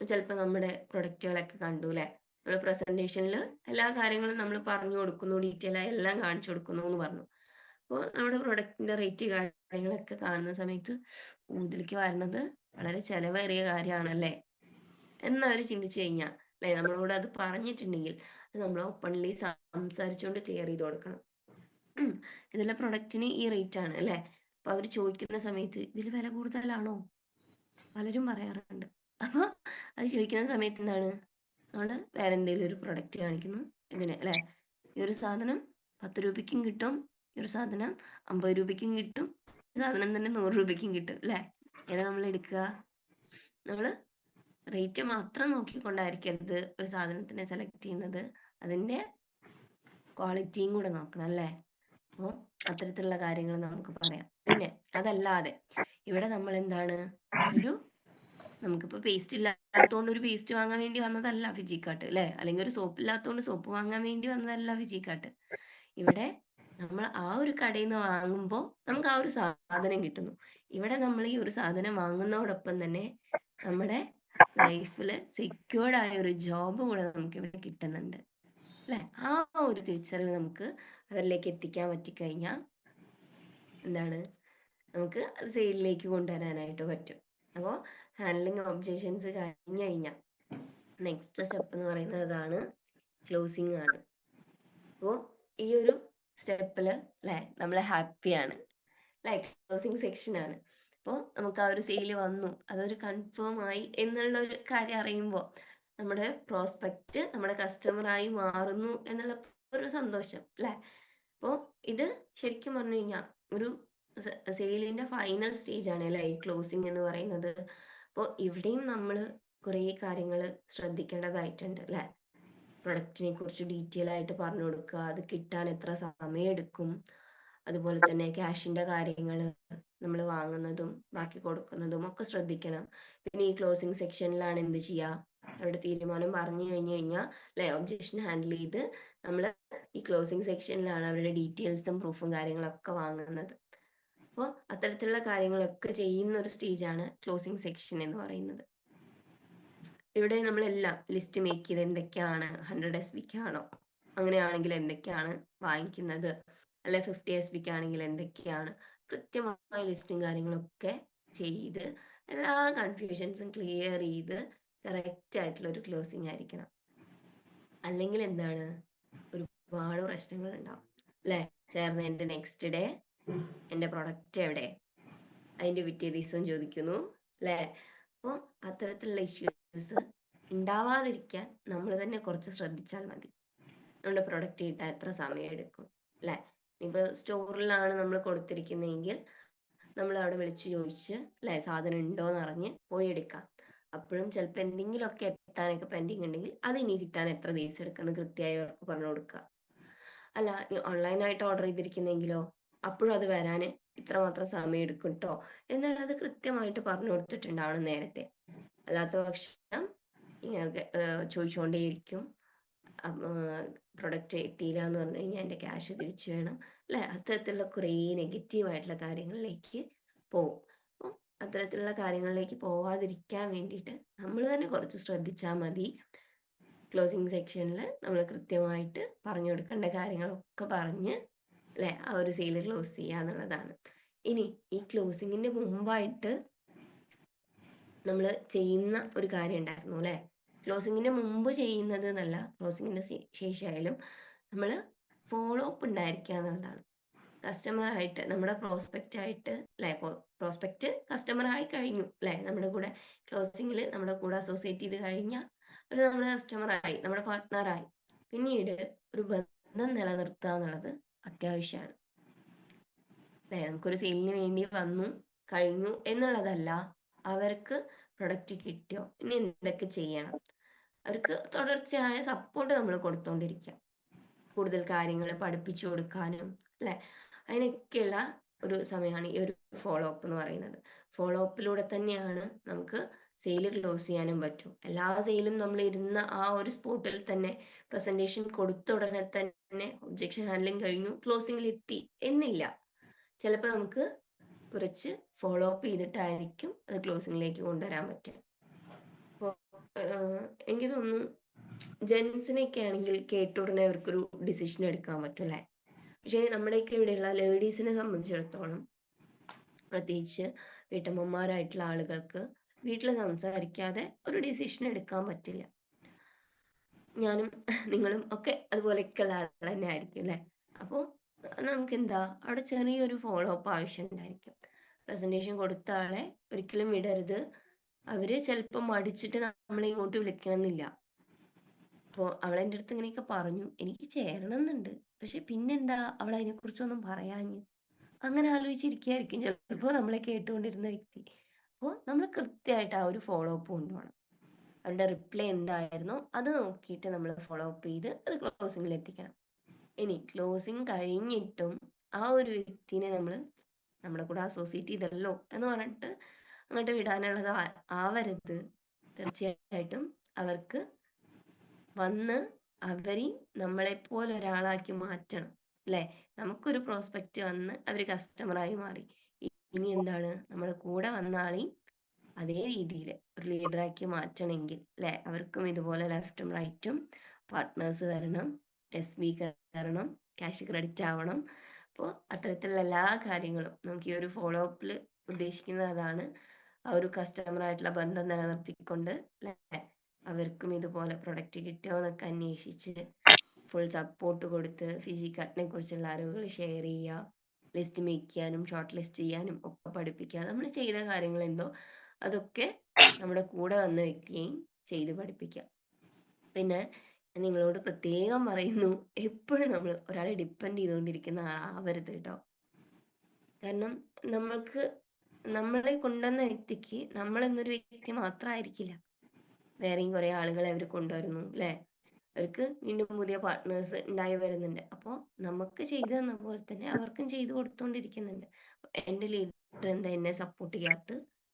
ചിലപ്പോൾ നമ്മുടെ പ്രൊഡക്റ്റുകളൊക്കെ കണ്ടു അല്ലെ, നമ്മൾ പ്രസന്റേഷനിൽ എല്ലാ കാര്യങ്ങളും നമ്മൾ പറഞ്ഞു കൊടുക്കുന്നു, ഡീറ്റെയിൽ ആയി എല്ലാം കാണിച്ചു കൊടുക്കുന്നു എന്ന് പറഞ്ഞു. അപ്പോൾ നമ്മുടെ പ്രൊഡക്റ്റിന്റെ റേറ്റ് കാര്യങ്ങളൊക്കെ കാണുന്ന സമയത്ത് ഇതിലേക്ക് വരുന്നത് വളരെ ചെലവേറിയ കാര്യമാണല്ലേ എന്നവർ ചിന്തിച്ചു കഴിഞ്ഞാൽ അല്ലെ, നമ്മളോട് അത് പറഞ്ഞിട്ടുണ്ടെങ്കിൽ അത് നമ്മൾ ഓപ്പൺലി സംസാരിച്ചുകൊണ്ട് ക്ലിയർ ചെയ്ത് കൊടുക്കണം. ഇതിലെ പ്രൊഡക്റ്റിന് ഈ റേറ്റ് ആണ് അല്ലെ, അപ്പൊ അവർ ചോദിക്കുന്ന സമയത്ത് ഇതിൽ വില കൂടുതലാണോ, പലരും പറയാറുണ്ട്. അപ്പൊ അത് ചോദിക്കുന്ന സമയത്ത് എന്താണ്, നമ്മൾ വേറെ എന്തെങ്കിലും ഒരു പ്രൊഡക്റ്റ് കാണിക്കുന്നു, ഇതിന് അല്ലെ ഈ ഒരു സാധനം 10 രൂപയ്ക്കും കിട്ടും, ഈ ഒരു സാധനം 50 രൂപയ്ക്കും കിട്ടും, ഈ സാധനം തന്നെ 100 രൂപയ്ക്കും കിട്ടും അല്ലെ. ഇങ്ങനെ നമ്മൾ എടുക്കുക, നമ്മള് റേറ്റ് മാത്രം നോക്കിക്കൊണ്ടായിരിക്കരുത് ഒരു സാധനത്തിനെ സെലക്ട് ചെയ്യുന്നത്, അതിന്റെ ക്വാളിറ്റിയും കൂടെ നോക്കണം അല്ലേ. അപ്പോൾ അത്തരത്തിലുള്ള കാര്യങ്ങൾ നമുക്ക് പറയാം. പിന്നെ അതല്ലാതെ ഇവിടെ നമ്മൾ എന്താണ്, ഒരു നമുക്കിപ്പോ പേസ്റ്റ് ഇല്ലാത്തതുകൊണ്ട് ഒരു പേസ്റ്റ് വാങ്ങാൻ വേണ്ടി വന്നതല്ല ഫിജിക്കാട്ട് അല്ലെ, അല്ലെങ്കിൽ ഒരു സോപ്പ് ഇല്ലാത്തതുകൊണ്ട് സോപ്പ് വാങ്ങാൻ വേണ്ടി വന്നതല്ല ഫിജിക്കാട്ട്. ഇവിടെ നമ്മൾ ആ ഒരു കടയിൽ നിന്ന് വാങ്ങുമ്പോൾ നമുക്ക് ആ ഒരു സാധനം കിട്ടുന്നു. ഇവിടെ നമ്മൾ ഈ ഒരു സാധനം വാങ്ങുന്നതോടൊപ്പം തന്നെ നമ്മുടെ ലൈഫിൽ സെക്യൂർഡ് ആയ ഒരു ജോബ് കൂടെ നമുക്ക് ഇവിടെ കിട്ടുന്നുണ്ട് അല്ലെ. ആ ഒരു തിരിച്ചറിവ് നമുക്ക് അവരിലേക്ക് എത്തിക്കാൻ പറ്റിക്കഴിഞ്ഞാൽ എന്താണ്, നമുക്ക് അത് സെയിലിലേക്ക് കൊണ്ടുവരാനായിട്ട് പറ്റും. അപ്പോൾ ഹാൻഡ്ലിങ് ഒബ്ജെക്ഷൻസ് കഴിഞ്ഞു കഴിഞ്ഞാൽ നെക്സ്റ്റ് സ്റ്റെപ്പ് എന്ന് പറയുന്നത് അതാണ്, ക്ലോസിംഗ് ആണ്. അപ്പോൾ ഈ ഒരു സ്റ്റെപ്പില് അല്ലെ നമ്മൾ ഹാപ്പിയാണ് അല്ലെ, ക്ലോസിംഗ് സെക്ഷൻ ആണ്. അപ്പോൾ നമുക്ക് ആ ഒരു സെയിൽ വന്നു, അതൊരു കൺഫേം ആയി എന്നുള്ള ഒരു കാര്യം അറിയുമ്പോൾ നമ്മുടെ പ്രോസ്പെക്റ്റ് നമ്മുടെ കസ്റ്റമറായി മാറുന്നു എന്നുള്ള ഒരു സന്തോഷം അല്ലെ. അപ്പോൾ ഇത് ശരിക്കും പറഞ്ഞു കഴിഞ്ഞാൽ ഒരു സെയിലിന്റെ ഫൈനൽ സ്റ്റേജ് ആണ് അല്ലെ ഈ ക്ലോസിംഗ് എന്ന് പറയുന്നത്. അപ്പോൾ ഇവിടെയും നമ്മൾ കുറേ കാര്യങ്ങൾ ശ്രദ്ധിക്കേണ്ടതായിട്ടുണ്ട് അല്ലെ. പ്രൊഡക്റ്റിനെ കുറിച്ച് ഡീറ്റെയിൽ ആയിട്ട് പറഞ്ഞു കൊടുക്കുക, അത് കിട്ടാൻ എത്ര സമയം എടുക്കും, അതുപോലെ തന്നെ ക്യാഷിന്റെ കാര്യങ്ങൾ നമ്മൾ വാങ്ങുന്നതും ബാക്കി കൊടുക്കുന്നതും ഒക്കെ ശ്രദ്ധിക്കണം. പിന്നെ ഈ ക്ലോസിംഗ് സെക്ഷനിലാണ് എന്ത് ചെയ്യുക, അവരുടെ തീരുമാനം പറഞ്ഞു കഴിഞ്ഞു കഴിഞ്ഞാൽ അല്ലെ ഒബ്ജക്ഷൻ ഹാൻഡിൽ ചെയ്ത് നമ്മൾ ഈ ക്ലോസിംഗ് സെക്ഷനിലാണ് അവരുടെ ഡീറ്റെയിൽസും പ്രൂഫും കാര്യങ്ങളൊക്കെ വാങ്ങുന്നത്. അപ്പോൾ അത്തരത്തിലുള്ള കാര്യങ്ങളൊക്കെ ചെയ്യുന്ന ഒരു സ്റ്റേജാണ് ക്ലോസിംഗ് സെക്ഷൻ എന്ന് പറയുന്നത്. ഇവിടെ നമ്മളെല്ലാം ലിസ്റ്റ് മേക്ക് ചെയ്ത് എന്തൊക്കെയാണ് 100 SBK ആണോ, അങ്ങനെയാണെങ്കിൽ എന്തൊക്കെയാണ് വാങ്ങിക്കുന്നത്, അല്ലെ 50 SBK ആണെങ്കിൽ എന്തൊക്കെയാണ്, കൃത്യമായ ലിസ്റ്റും കാര്യങ്ങളൊക്കെ ചെയ്ത് എല്ലാ കൺഫ്യൂഷൻസും ക്ലിയർ ചെയ്ത് കറക്റ്റ് ആയിട്ടുള്ള ഒരു ക്ലോസിംഗ് ആയിരിക്കണം. അല്ലെങ്കിൽ എന്താണ്, ഒരുപാട് പ്രശ്നങ്ങൾ ഉണ്ടാവും അല്ലെ. ചേർന്ന് എൻ്റെ നെക്സ്റ്റ് ഡേ എൻ്റെ പ്രൊഡക്റ്റ് എവിടെ, അതിന്റെ പിറ്റേ ദിവസം ചോദിക്കുന്നു അല്ലെ. അപ്പോൾ അത്തരത്തിലുള്ള ഇഷ്യൂസ് ഉണ്ടാവാതിരിക്കാൻ നമ്മൾ തന്നെ കുറച്ച് ശ്രദ്ധിച്ചാൽ മതി. നമ്മുടെ പ്രൊഡക്റ്റ് കിട്ടാൻ എത്ര സമയം എടുക്കും അല്ലെ. ഇപ്പൊ സ്റ്റോറിലാണ് നമ്മൾ കൊടുത്തിരിക്കുന്നതെങ്കിൽ നമ്മൾ അവിടെ വിളിച്ചു ചോദിച്ച് അല്ലെ സാധനം ഉണ്ടോ എന്ന് അറിഞ്ഞ് പോയി എടുക്കാം. അപ്പോഴും ചിലപ്പോൾ എന്തെങ്കിലുമൊക്കെ എത്താനൊക്കെ പെൻഡിങ് ഉണ്ടെങ്കിൽ അത് ഇനി കിട്ടാൻ എത്ര ദിവസം എടുക്കുന്നത് കൃത്യമായി അവർക്ക് പറഞ്ഞു കൊടുക്കുക. അല്ല ഓൺലൈനായിട്ട് ഓർഡർ ചെയ്തിരിക്കുന്നെങ്കിലോ അപ്പോഴും അത് വരാൻ ഇത്രമാത്രം സമയം എടുക്കും കേട്ടോ എന്നുള്ളത് കൃത്യമായിട്ട് പറഞ്ഞു കൊടുത്തിട്ടുണ്ടാവണം നേരത്തെ. അല്ലാത്ത പക്ഷം ഇങ്ങനെ ചോദിച്ചുകൊണ്ടേയിരിക്കും, പ്രൊഡക്റ്റ് എത്തിയില്ല എന്ന് പറഞ്ഞു കഴിഞ്ഞാൽ എൻ്റെ ക്യാഷ് തിരിച്ചു വേണം അല്ലെ. അത്തരത്തിലുള്ള കുറേ നെഗറ്റീവായിട്ടുള്ള കാര്യങ്ങളിലേക്ക് പോകും. അപ്പോൾ അത്തരത്തിലുള്ള കാര്യങ്ങളിലേക്ക് പോവാതിരിക്കാൻ വേണ്ടിയിട്ട് നമ്മൾ തന്നെ കുറച്ച് ശ്രദ്ധിച്ചാൽ മതി. ക്ലോസിംഗ് സെക്ഷനിൽ നമ്മൾ കൃത്യമായിട്ട് പറഞ്ഞു കൊടുക്കേണ്ട കാര്യങ്ങളൊക്കെ പറഞ്ഞ് അല്ലെ ആ ഒരു സെയിൽ ക്ലോസ് ചെയ്യുക എന്നുള്ളതാണ്. ഇനി ഈ ക്ലോസിങ്ങിന്റെ മുമ്പായിട്ട് നമ്മൾ ചെയ്യുന്ന ഒരു കാര്യം ഉണ്ടായിരുന്നു അല്ലെ. ക്ലോസിങ്ങിന്റെ മുമ്പ് ചെയ്യുന്നത് എന്നല്ല, ക്ലോസിങ്ങിന്റെ ശേഷമായാലും നമ്മൾ ഫോളോ അപ്പ് ഉണ്ടായിരിക്കുക എന്നുള്ളതാണ്. കസ്റ്റമറായിട്ട് നമ്മുടെ പ്രോസ്പെക്റ്റ് ആയിട്ട് അല്ലെ, പ്രോസ്പെക്റ്റ് കസ്റ്റമർ ആയി കഴിഞ്ഞു അല്ലെ, നമ്മുടെ കൂടെ ക്ലോസിങ്ങിൽ നമ്മുടെ കൂടെ അസോസിയേറ്റ് ചെയ്ത് കഴിഞ്ഞാൽ ഒരു നമ്മുടെ കസ്റ്റമറായി, നമ്മുടെ പാർട്ട്ണറായി. പിന്നീട് ഒരു ബന്ധം നിലനിർത്തുക എന്നുള്ളത് അത്യാവശ്യമാണ് അല്ലെ. നമുക്കൊരു സെയിലിന് വേണ്ടി വന്നു കഴിഞ്ഞു എന്നുള്ളതല്ല, അവർക്ക് പ്രൊഡക്റ്റ് കിട്ടിയോ ഇനി എന്തൊക്കെ ചെയ്യണം, അവർക്ക് തുടർച്ചയായ സപ്പോർട്ട് നമ്മൾ കൊടുത്തോണ്ടിരിക്കാം. കൂടുതൽ കാര്യങ്ങൾ പഠിപ്പിച്ചു കൊടുക്കാനും അല്ലെ, അതിനൊക്കെയുള്ള ഒരു സമയമാണ് ഈ ഒരു ഫോളോ അപ്പ് എന്ന് പറയുന്നത്. ഫോളോ അപ്പിലൂടെ തന്നെയാണ് നമുക്ക് സെയിൽ ക്ലോസ് ചെയ്യാനും പറ്റും. എല്ലാ സെയിലും നമ്മൾ ഇരുന്ന ആ ഒരു സ്പോട്ടിൽ തന്നെ പ്രസന്റേഷൻ കൊടുത്ത ഉടനെ തന്നെ ഒബ്ജക്ഷൻ ഹാൻഡ്ലിങ് കഴിഞ്ഞു ക്ലോസിംഗിൽ എത്തി എന്നില്ല. ചിലപ്പോൾ നമുക്ക് കുറച്ച് ഫോളോ അപ്പ് ചെയ്തിട്ടായിരിക്കും അത് ക്ലോസിംഗിലേക്ക് കൊണ്ടുവരാൻ പറ്റുക. അപ്പോൾ എനിക്ക് തോന്നുന്നു ജെൻസിനൊക്കെ ആണെങ്കിൽ കേട്ട ഉടനെ അവർക്കൊരു ഡിസിഷൻ എടുക്കാൻ പറ്റും അല്ലെ. പക്ഷേ നമ്മുടെയൊക്കെ ഇവിടെയുള്ള ലേഡീസിനെ സംബന്ധിച്ചിടത്തോളം, പ്രത്യേകിച്ച് വീട്ടമ്മമാരായിട്ടുള്ള ആളുകൾക്ക് വീട്ടിൽ സംസാരിക്കാതെ ഒരു ഡിസിഷൻ എടുക്കാൻ പറ്റില്ല. ഞാനും നിങ്ങളും ഒക്കെ അതുപോലെയൊക്കെയുള്ള ആളുകൾ തന്നെ ആയിരിക്കും അല്ലേ? അപ്പോൾ നമുക്ക് എന്താ അവിടെ ചെറിയൊരു ഫോളോ അപ്പ് ആവശ്യമുണ്ടായിരിക്കും. പ്രസന്റേഷൻ കൊടുത്ത ആളെ ഒരിക്കലും വിടരുത്. അവര് ചിലപ്പോൾ മടിച്ചിട്ട് നമ്മളെ ഇങ്ങോട്ട് വിളിക്കണമെന്നില്ല. അപ്പോൾ അവൾ എൻ്റെ അടുത്ത് ഇങ്ങനെയൊക്കെ പറഞ്ഞു, എനിക്ക് ചേരണം എന്നുണ്ട്, പക്ഷെ പിന്നെന്താ അവൾ അതിനെക്കുറിച്ചൊന്നും പറയാഞ്ഞ്, അങ്ങനെ ആലോചിച്ചിരിക്കുകയായിരിക്കും ചിലപ്പോൾ നമ്മളെ കേട്ടുകൊണ്ടിരുന്ന വ്യക്തി. അപ്പോൾ നമ്മൾ കൃത്യമായിട്ട് ആ ഒരു ഫോളോ അപ്പ് കൊണ്ടുപോകണം. അവരുടെ റിപ്ലൈ എന്തായിരുന്നോ അത് നോക്കിയിട്ട് നമ്മൾ ഫോളോ അപ്പ് ചെയ്ത് അത് ക്ലോസിങ്ങിൽ എത്തിക്കണം. ഇനി ക്ലോസിങ് കഴിഞ്ഞിട്ടും ആ ഒരു വ്യക്തിനെ നമ്മൾ നമ്മുടെ കൂടെ അസോസിയേറ്റ് ചെയ്തല്ലോ എന്ന് പറഞ്ഞിട്ട് അങ്ങോട്ട് വിടാനുള്ളത് ആവരുത്. തീർച്ചയായിട്ടും അവർക്ക് വന്ന് അവരെയും നമ്മളെപ്പോലെ ഒരാളാക്കി മാറ്റണം അല്ലേ? നമുക്കൊരു പ്രോസ്പെക്റ്റ് വന്ന് അവർ കസ്റ്റമറായി മാറി. ഇനി എന്താണ്, നമ്മുടെ കൂടെ വന്ന ആളെയും അതേ രീതിയിൽ ഒരു ലീഡറാക്കി മാറ്റണമെങ്കിൽ അല്ലേ, അവർക്കും ഇതുപോലെ ലെഫ്റ്റും റൈറ്റും പാർട്ട്നേഴ്സ് വരണം, SB കയറണം, ക്യാഷ് ക്രെഡിറ്റ് ആവണം. അപ്പോൾ അത്തരത്തിലുള്ള എല്ലാ കാര്യങ്ങളും നമുക്ക് ഈ ഒരു ഫോളോ അപ്പിൽ ഉദ്ദേശിക്കുന്നത് അതാണ്. ആ ഒരു കസ്റ്റമറായിട്ടുള്ള ബന്ധം നിലനിർത്തിക്കൊണ്ട് അല്ലേ, അവർക്കും ഇതുപോലെ പ്രൊഡക്റ്റ് കിട്ടുമോ എന്നൊക്കെ അന്വേഷിച്ച് ഫുൾ സപ്പോർട്ട് കൊടുത്ത് ഫിസിക്കട്ടിനെ കുറിച്ചുള്ള അറിവുകൾ ഷെയർ ചെയ്യുക, ലിസ്റ്റ് മേക്ക് ചെയ്യാനും ഷോർട്ട് ലിസ്റ്റ് ചെയ്യാനും ഒക്കെ പഠിപ്പിക്കുക. നമ്മൾ ചെയ്ത കാര്യങ്ങൾ എന്തോ അതൊക്കെ നമ്മുടെ കൂടെ വന്ന വ്യക്തിയെയും ചെയ്ത് പഠിപ്പിക്കുക. പിന്നെ നിങ്ങളോട് പ്രത്യേകം പറയുന്നു, എപ്പോഴും നമ്മൾ ഒരാളെ ഡിപ്പെൻഡ് ചെയ്തുകൊണ്ടിരിക്കുന്ന ആവരുത് കേട്ടോ. കാരണം നമ്മൾക്ക് നമ്മളെ കൊണ്ടുവന്ന വ്യക്തിക്ക് നമ്മളെന്നൊരു വ്യക്തി മാത്രമായിരിക്കില്ല, വേറെയും കുറെ ആളുകളെ അവർ കൊണ്ടുവരുന്നു അല്ലേ? അവർക്ക് വീണ്ടും പുതിയ പാർട്ട്നേഴ്സ് ഉണ്ടായി വരുന്നുണ്ട്. അപ്പോൾ നമുക്ക് ചെയ്തു തന്ന പോലെ തന്നെ അവർക്കും ചെയ്തു കൊടുത്തോണ്ടിരിക്കുന്നുണ്ട്. എൻ്റെ ലീഡർ എന്താ എന്നെ സപ്പോർട്ട് ചെയ്യാത്ത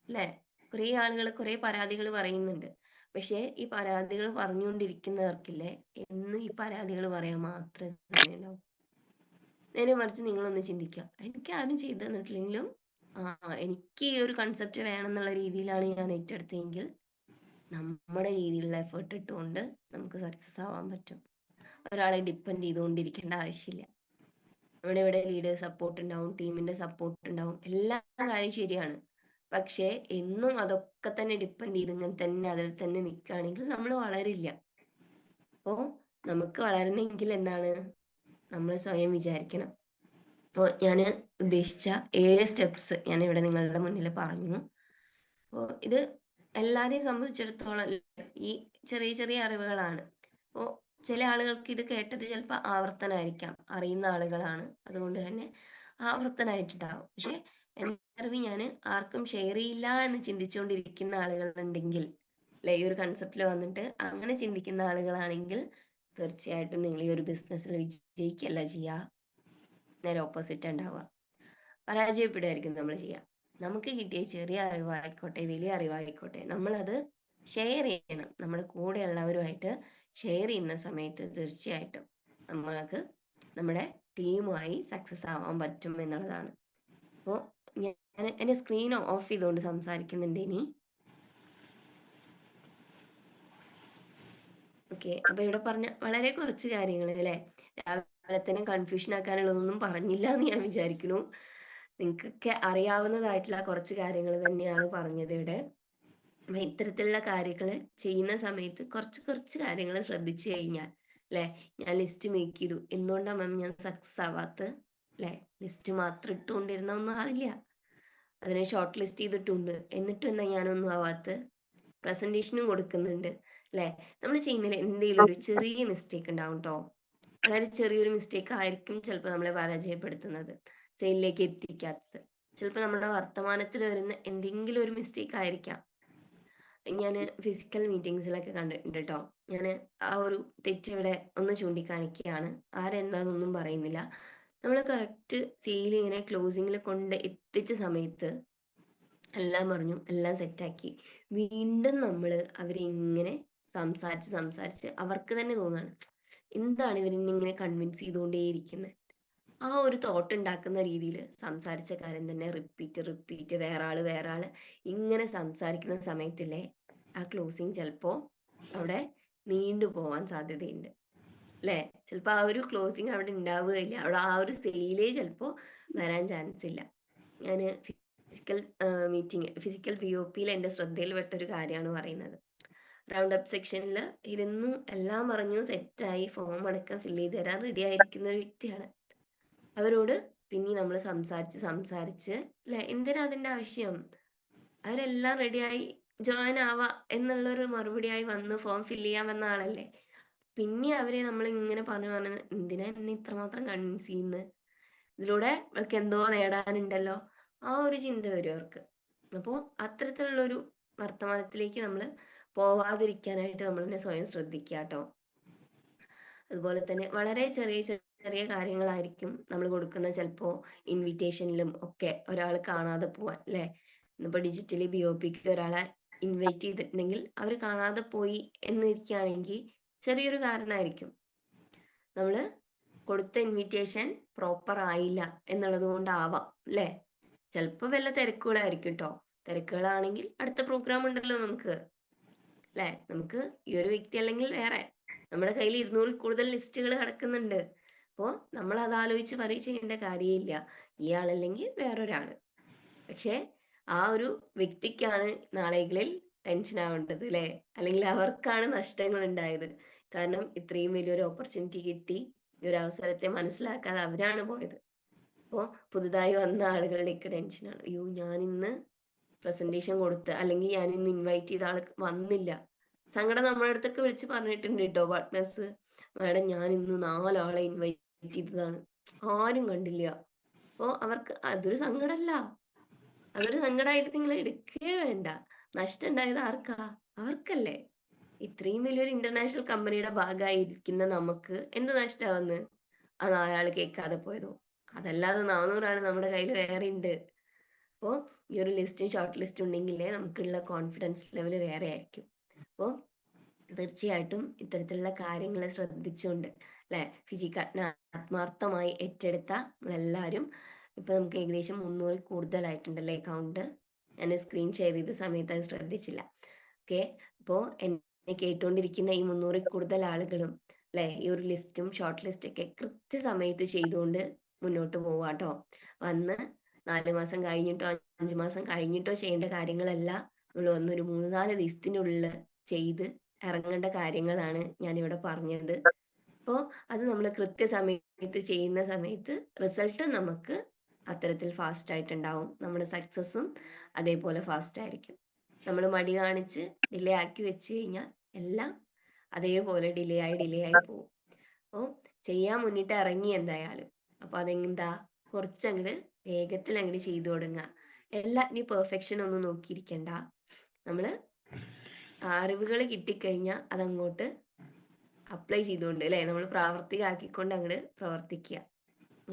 അല്ലേ? കുറേ ആളുകൾ കുറേ പരാതികൾ പറയുന്നുണ്ട്. പക്ഷേ ഈ പരാതികൾ പറഞ്ഞുകൊണ്ടിരിക്കുന്നവർക്കില്ലേ എന്നും ഈ പരാതികൾ പറയാൻ മാത്രമേ സമയമുണ്ടാവും. നേരെ മറിച്ച് നിങ്ങളൊന്ന് ചിന്തിക്കുക, എനിക്ക് ആരും ചെയ്തു തന്നിട്ടില്ലെങ്കിലും എനിക്ക് ഈ ഒരു കൺസെപ്റ്റ് വേണമെന്നുള്ള രീതിയിലാണ് ഞാൻ ഏറ്റെടുത്തതെങ്കിൽ നമ്മുടെ രീതിയിലുള്ള എഫേർട്ട് ഇട്ടുകൊണ്ട് നമുക്ക് സക്സസ് ആവാൻ പറ്റും. ഒരാളെ ഡിപ്പെൻഡ് ചെയ്തുകൊണ്ടിരിക്കേണ്ട ആവശ്യമില്ല. നമ്മുടെ ഇവിടെ ലീഡേഴ്സ് സപ്പോർട്ട് ഉണ്ടാവും, ടീമിന്റെ സപ്പോർട്ട് ഉണ്ടാവും, എല്ലാ കാര്യം ശരിയാണ്. പക്ഷെ എന്നും അതൊക്കെ തന്നെ ഡിപ്പെൻഡ് ചെയ്ത് ഇങ്ങനെ തന്നെ അതിൽ തന്നെ നിൽക്കുകയാണെങ്കിൽ നമ്മൾ വളരില്ല. അപ്പോൾ നമുക്ക് വളരണമെങ്കിൽ എന്താണ്, നമ്മൾ സ്വയം വിചാരിക്കണം. അപ്പോൾ ഞാൻ ഉദ്ദേശിച്ച 7 സ്റ്റെപ്സ് ഞാൻ ഇവിടെ നിങ്ങളുടെ മുന്നിൽ പറഞ്ഞു. അപ്പോൾ ഇത് എല്ലാരെയും സംബന്ധിച്ചിടത്തോളം ഈ ചെറിയ ചെറിയ അറിവുകളാണ്. അപ്പോൾ ചില ആളുകൾക്ക് ഇത് കേട്ടത് ചിലപ്പോൾ ആവർത്തനമായിരിക്കാം, അറിയുന്ന ആളുകളാണ്, അതുകൊണ്ട് തന്നെ ആവർത്തനമായിട്ടുണ്ടാവും. പക്ഷെ എൻ്റെ അറിവ് ഞാൻ ആർക്കും ഷെയർ ചെയ്യില്ല എന്ന് ചിന്തിച്ചുകൊണ്ടിരിക്കുന്ന ആളുകളുണ്ടെങ്കിൽ അല്ലെ, ഈ ഒരു കൺസെപ്റ്റിൽ വന്നിട്ട് അങ്ങനെ ചിന്തിക്കുന്ന ആളുകളാണെങ്കിൽ തീർച്ചയായിട്ടും നിങ്ങൾ ഈ ഒരു ബിസിനസ്സിൽ വിജയിക്കല്ല ചെയ്യുക, നേരെ ഓപ്പോസിറ്റ് ഉണ്ടാവുക, പരാജയപ്പെടുകയായിരിക്കും നമ്മൾ ചെയ്യുക. നമുക്ക് കിട്ടിയ ചെറിയ അറിവായിക്കോട്ടെ വലിയ അറിവായിക്കോട്ടെ നമ്മളത് ഷെയർ ചെയ്യണം. നമ്മുടെ കൂടെയുള്ളവരുമായിട്ട് ഷെയർ ചെയ്യുന്ന സമയത്ത് തീർച്ചയായിട്ടും നമ്മൾക്ക് നമ്മുടെ ടീമുമായി സക്സസ് ആവാൻ പറ്റും എന്നുള്ളതാണ്. അപ്പോൾ ഞാൻ എൻ്റെ സ്ക്രീൻ ഓഫ് ചെയ്തുകൊണ്ട് സംസാരിക്കുന്നുണ്ട് ഇനി. ഓക്കെ, അപ്പൊ ഇവിടെ പറഞ്ഞ വളരെ കുറച്ച് കാര്യങ്ങൾ അല്ലേ, രാവിലെ തന്നെ കൺഫ്യൂഷൻ ആക്കാനുള്ളതൊന്നും പറഞ്ഞില്ല എന്ന് ഞാൻ വിചാരിക്കുന്നു. നിങ്ങൾക്കൊക്കെ അറിയാവുന്നതായിട്ടുള്ള കുറച്ച് കാര്യങ്ങൾ തന്നെയാണ് പറഞ്ഞത് ഇവിടെ. അപ്പൊ ഇത്തരത്തിലുള്ള കാര്യങ്ങൾ ചെയ്യുന്ന സമയത്ത് കുറച്ച് കുറച്ച് കാര്യങ്ങൾ ശ്രദ്ധിച്ചു കഴിഞ്ഞാൽ അല്ലെ, ഞാൻ ലിസ്റ്റ് മേക്ക് ചെയ്തു, എന്തുകൊണ്ടാണ് മാം ഞാൻ സക്സസ് ആവാത്ത അല്ലെ, ലിസ്റ്റ് മാത്രം ഇട്ടുകൊണ്ടിരുന്ന ഒന്നും ആവില്ല, അതിനെ ഷോർട്ട് ലിസ്റ്റ് ചെയ്തിട്ടുണ്ട്, എന്നിട്ടും എന്താ ഞാനൊന്നും ആവാത്ത, പ്രസന്റേഷനും കൊടുക്കുന്നുണ്ട് അല്ലെ. നമ്മൾ ചെയ്യുന്നതിൽ എന്തെങ്കിലും ഒരു ചെറിയ മിസ്റ്റേക്ക് ഉണ്ടാവും കേട്ടോ, വളരെ ചെറിയൊരു മിസ്റ്റേക്ക് ആയിരിക്കും ചിലപ്പോൾ നമ്മളെ പരാജയപ്പെടുത്തുന്നത്, സെയിലിലേക്ക് എത്തിക്കാത്തത്. ചിലപ്പോൾ നമ്മുടെ വർത്തമാനത്തിൽ വരുന്ന എന്തെങ്കിലും ഒരു മിസ്റ്റേക്ക് ആയിരിക്കാം. ഞാൻ ഫിസിക്കൽ മീറ്റിംഗ്സിലൊക്കെ കണ്ടിട്ടുണ്ട് കേട്ടോ. ഞാൻ ആ ഒരു തെറ്റ് ഇവിടെ ഒന്ന് ചൂണ്ടിക്കാണിക്കുകയാണ്, ആരെന്താന്നൊന്നും പറയുന്നില്ല. നമ്മൾ കറക്റ്റ് സെയിൽ ഇങ്ങനെ ക്ലോസിങ്ങിൽ കൊണ്ട് എത്തിച്ച സമയത്ത് എല്ലാം പറഞ്ഞു, എല്ലാം സെറ്റാക്കി, വീണ്ടും നമ്മൾ അവരിങ്ങനെ സംസാരിച്ച് അവർക്ക് തന്നെ തോന്നുകയാണ് എന്താണ് ഇവരിങ്ങനെ കൺവിൻസ് ചെയ്തുകൊണ്ടേയിരിക്കുന്നത്. ആ ഒരു തോട്ട് ഉണ്ടാക്കുന്ന രീതിയിൽ സംസാരിച്ച കാര്യം തന്നെ റിപ്പീറ്റ് വേറെ ആള് ഇങ്ങനെ സംസാരിക്കുന്ന സമയത്തില്ലേ ആ ക്ലോസിങ് ചിലപ്പോ അവിടെ നീണ്ടു പോവാൻ സാധ്യതയുണ്ട്. അല്ലേ? ചിലപ്പോ ആ ഒരു ക്ലോസിങ് അവിടെ ഉണ്ടാവുകയില്ല. അവിടെ ആ ഒരു സെയിലേ ചിലപ്പോ വരാൻ ചാൻസ് ഇല്ല. ഞാന് ഫിസിക്കൽ POPയിൽ എന്റെ ശ്രദ്ധയിൽപ്പെട്ട ഒരു കാര്യമാണ് പറയുന്നത്. റൗണ്ട് അപ്പ് സെക്ഷനിൽ ഇരുന്നു എല്ലാം പറഞ്ഞു സെറ്റായി ഫോം അടക്കം ഫില്ല് ചെയ്ത് തരാൻ റെഡി ആയിരിക്കുന്ന ഒരു വ്യക്തിയാണ്. അവരോട് പിന്നെ നമ്മൾ സംസാരിച്ച് അല്ലെ, എന്തിനാ അതിന്റെ ആവശ്യം? അവരെല്ലാം റെഡിയായി ജോയിൻ ആവാ എന്നുള്ളൊരു മറുപടിയായി വന്ന് ഫോം ഫില്ല് ചെയ്യാൻ വന്ന ആളല്ലേ. പിന്നെ അവരെ നമ്മൾ ഇങ്ങനെ പറഞ്ഞ് എന്തിനാ എന്നെ ഇത്രമാത്രം കൺവിൻസ് ചെയ്യുന്നത്? ഇതിലൂടെ അവൾക്ക് എന്തോ നേടാനുണ്ടല്ലോ, ആ ഒരു ചിന്ത വരും അവർക്ക്. അപ്പോൾ അത്തരത്തിലുള്ളൊരു വർത്തമാനത്തിലേക്ക് നമ്മൾ പോവാതിരിക്കാനായിട്ട് നമ്മൾ തന്നെ സ്വയം ശ്രദ്ധിക്കുക കേട്ടോ. അതുപോലെ തന്നെ വളരെ ചെറിയ ചെറിയ കാര്യങ്ങളായിരിക്കും നമ്മൾ കൊടുക്കുന്ന ചിലപ്പോ ഇൻവിറ്റേഷനിലും ഒക്കെ ഒരാൾ കാണാതെ പോവാൻ അല്ലെ. ഇന്നിപ്പോ ഡിജിറ്റലി BOPക്ക് ഒരാളെ ഇൻവൈറ്റ് ചെയ്തിട്ടുണ്ടെങ്കിൽ അവർ കാണാതെ പോയി എന്നിരിക്കുകയാണെങ്കിൽ ചെറിയൊരു കാരണമായിരിക്കും. നമ്മള് കൊടുത്ത ഇൻവിറ്റേഷൻ പ്രോപ്പർ ആയില്ല എന്നുള്ളത് കൊണ്ടാവാം അല്ലേ. ചിലപ്പോ വല്ല തിരക്കുകളായിരിക്കും കേട്ടോ. തിരക്കുകളാണെങ്കിൽ അടുത്ത പ്രോഗ്രാം ഉണ്ടല്ലോ നമുക്ക്, അല്ലെ. നമുക്ക് ഈ ഒരു വ്യക്തി അല്ലെങ്കിൽ വേറെ നമ്മുടെ കയ്യിൽ 200 കൂടുതൽ ലിസ്റ്റുകൾ കിടക്കുന്നുണ്ട്. അപ്പോ നമ്മൾ അത് ആലോചിച്ച് വറി ചെയ്യേണ്ട കാര്യമില്ല. ഇയാളല്ലെങ്കിൽ വേറൊരാള്. പക്ഷെ ആ ഒരു വ്യക്തിക്കാണ് നാളെകളിൽ ടെൻഷൻ ആവേണ്ടത് അല്ലെ, അല്ലെങ്കിൽ അവർക്കാണ് നഷ്ടങ്ങൾ ഉണ്ടായത്. കാരണം ഇത്രയും വലിയൊരു ഓപ്പർച്യൂണിറ്റി കിട്ടി, ഈ ഒരു അവസരത്തെ മനസ്സിലാക്കാതെ അവരാണ് പോയത്. അപ്പോ പുതുതായി വന്ന ആളുകളുടെയൊക്കെ ടെൻഷനാണ്. അയ്യോ, ഞാൻ ഇന്ന് പ്രസന്റേഷൻ കൊടുത്ത് അല്ലെങ്കിൽ ഞാൻ ഇന്ന് ഇൻവൈറ്റ് ചെയ്ത ആൾ വന്നില്ല. സങ്കടം നമ്മുടെ അടുത്തൊക്കെ വിളിച്ച് പറഞ്ഞിട്ടുണ്ട് കേട്ടോ പാർട്ട്നേഴ്സ്. മാഡം, ഞാൻ ഇന്ന് 4 ആളെ ഇൻവൈറ്റ് ചെയ്തതാണ്, ആരും കണ്ടില്ല. അപ്പോ അവർക്ക് അതൊരു സങ്കടമല്ല, അതൊരു സങ്കടമായിട്ട് നിങ്ങൾ എടുക്കുകയേ വേണ്ട. നഷ്ടം ഉണ്ടായത് ആർക്കാ? അവർക്കല്ലേ. ഇത്രയും വലിയൊരു ഇന്റർനാഷണൽ കമ്പനിയുടെ ഭാഗമായി ഇരിക്കുന്ന നമുക്ക് എന്ത് നഷ്ടമാവുന്നത്? ആ 4 ആള് കേൾക്കാതെ പോയതോ? അതല്ലാതെ 400 ആള് നമ്മുടെ കയ്യിൽ വേറെ ഉണ്ട്. അപ്പോൾ ഈ ഒരു ലിസ്റ്റും ഷോർട്ട് ലിസ്റ്റും ഉണ്ടെങ്കിലേ നമുക്കുള്ള കോൺഫിഡൻസ് ലെവൽ വേറെ ആയിരിക്കും. അപ്പോൾ തീർച്ചയായിട്ടും ഇത്തരത്തിലുള്ള കാര്യങ്ങൾ ശ്രദ്ധിച്ചുകൊണ്ട് അല്ലെ, ഫിജിക്കാട്ടിനെ ആത്മാർത്ഥമായി ഏറ്റെടുത്ത നമ്മളെല്ലാവരും ഇപ്പൊ നമുക്ക് ഏകദേശം 300 കൂടുതലായിട്ടുണ്ടല്ലേ കൗണ്ട്. ഞാൻ സ്ക്രീൻ ഷെയർ ചെയ്ത സമയത്ത് അത് ശ്രദ്ധിച്ചില്ല. ഓക്കെ. അപ്പോ എന്നെ കേട്ടുകൊണ്ടിരിക്കുന്ന ഈ 300 കൂടുതൽ ആളുകളും അല്ലെ, ഈ ഒരു ലിസ്റ്റും ഷോർട്ട് ലിസ്റ്റ് ഒക്കെ കൃത്യസമയത്ത് ചെയ്തുകൊണ്ട് മുന്നോട്ട് പോവാട്ടോ. വന്ന് 4 മാസം കഴിഞ്ഞിട്ടോ 5 മാസം കഴിഞ്ഞിട്ടോ ചെയ്യേണ്ട കാര്യങ്ങളല്ല, നമ്മൾ വന്നൊരു 3-4 ദിവസത്തിനുള്ളിൽ ചെയ്ത് ഇറങ്ങേണ്ട കാര്യങ്ങളാണ് ഞാനിവിടെ പറഞ്ഞത്. അപ്പോൾ അത് നമ്മൾ കൃത്യസമയത്ത് ചെയ്യുന്ന സമയത്ത് റിസൾട്ട് നമുക്ക് അത്തരത്തിൽ ഫാസ്റ്റ് ആയിട്ടുണ്ടാവും. നമ്മുടെ സക്സസ്സും അതേപോലെ ഫാസ്റ്റ് ആയിരിക്കും. നമ്മൾ മടി കാണിച്ച് ഡിലേ ആക്കി വെച്ച് കഴിഞ്ഞാൽ എല്ലാം അതേപോലെ ഡിലേ ആയി പോകും. അപ്പോൾ ചെയ്യാൻ മുന്നിട്ട് ഇറങ്ങി എന്തായാലും. അപ്പൊ അതെന്താ, കുറച്ചങ്ങട് വേഗത്തിൽ അങ്ങോട്ട് ചെയ്തു തുടങ്ങുക. ഇനി പെർഫെക്ഷൻ ഒന്നും നോക്കിയിരിക്കണ്ട. നമ്മള് അറിവുകൾ കിട്ടിക്കഴിഞ്ഞാൽ അതങ്ങോട്ട് അപ്ലൈ ചെയ്തുകൊണ്ട് അല്ലെ, നമ്മൾ പ്രാവർത്തികമാക്കിക്കൊണ്ട് അങ്ങോട്ട് പ്രവർത്തിക്കുക.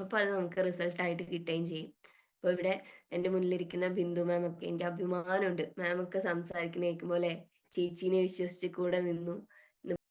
അപ്പൊ അത് നമുക്ക് റിസൾട്ട് ആയിട്ട് കിട്ടുകയും ചെയ്യും. ഇപ്പൊ ഇവിടെ എന്റെ മുന്നിലിരിക്കുന്ന ബിന്ദു മാം ഒക്കെ എനിക്ക് അഭിമാനമുണ്ട്. മാം ഒക്കെ സംസാരിക്കുന്ന കേൾക്കുമ്പോൾ അല്ലെ, ചേച്ചീനെ വിശ്വസിച്ച് കൂടെ നിന്നു.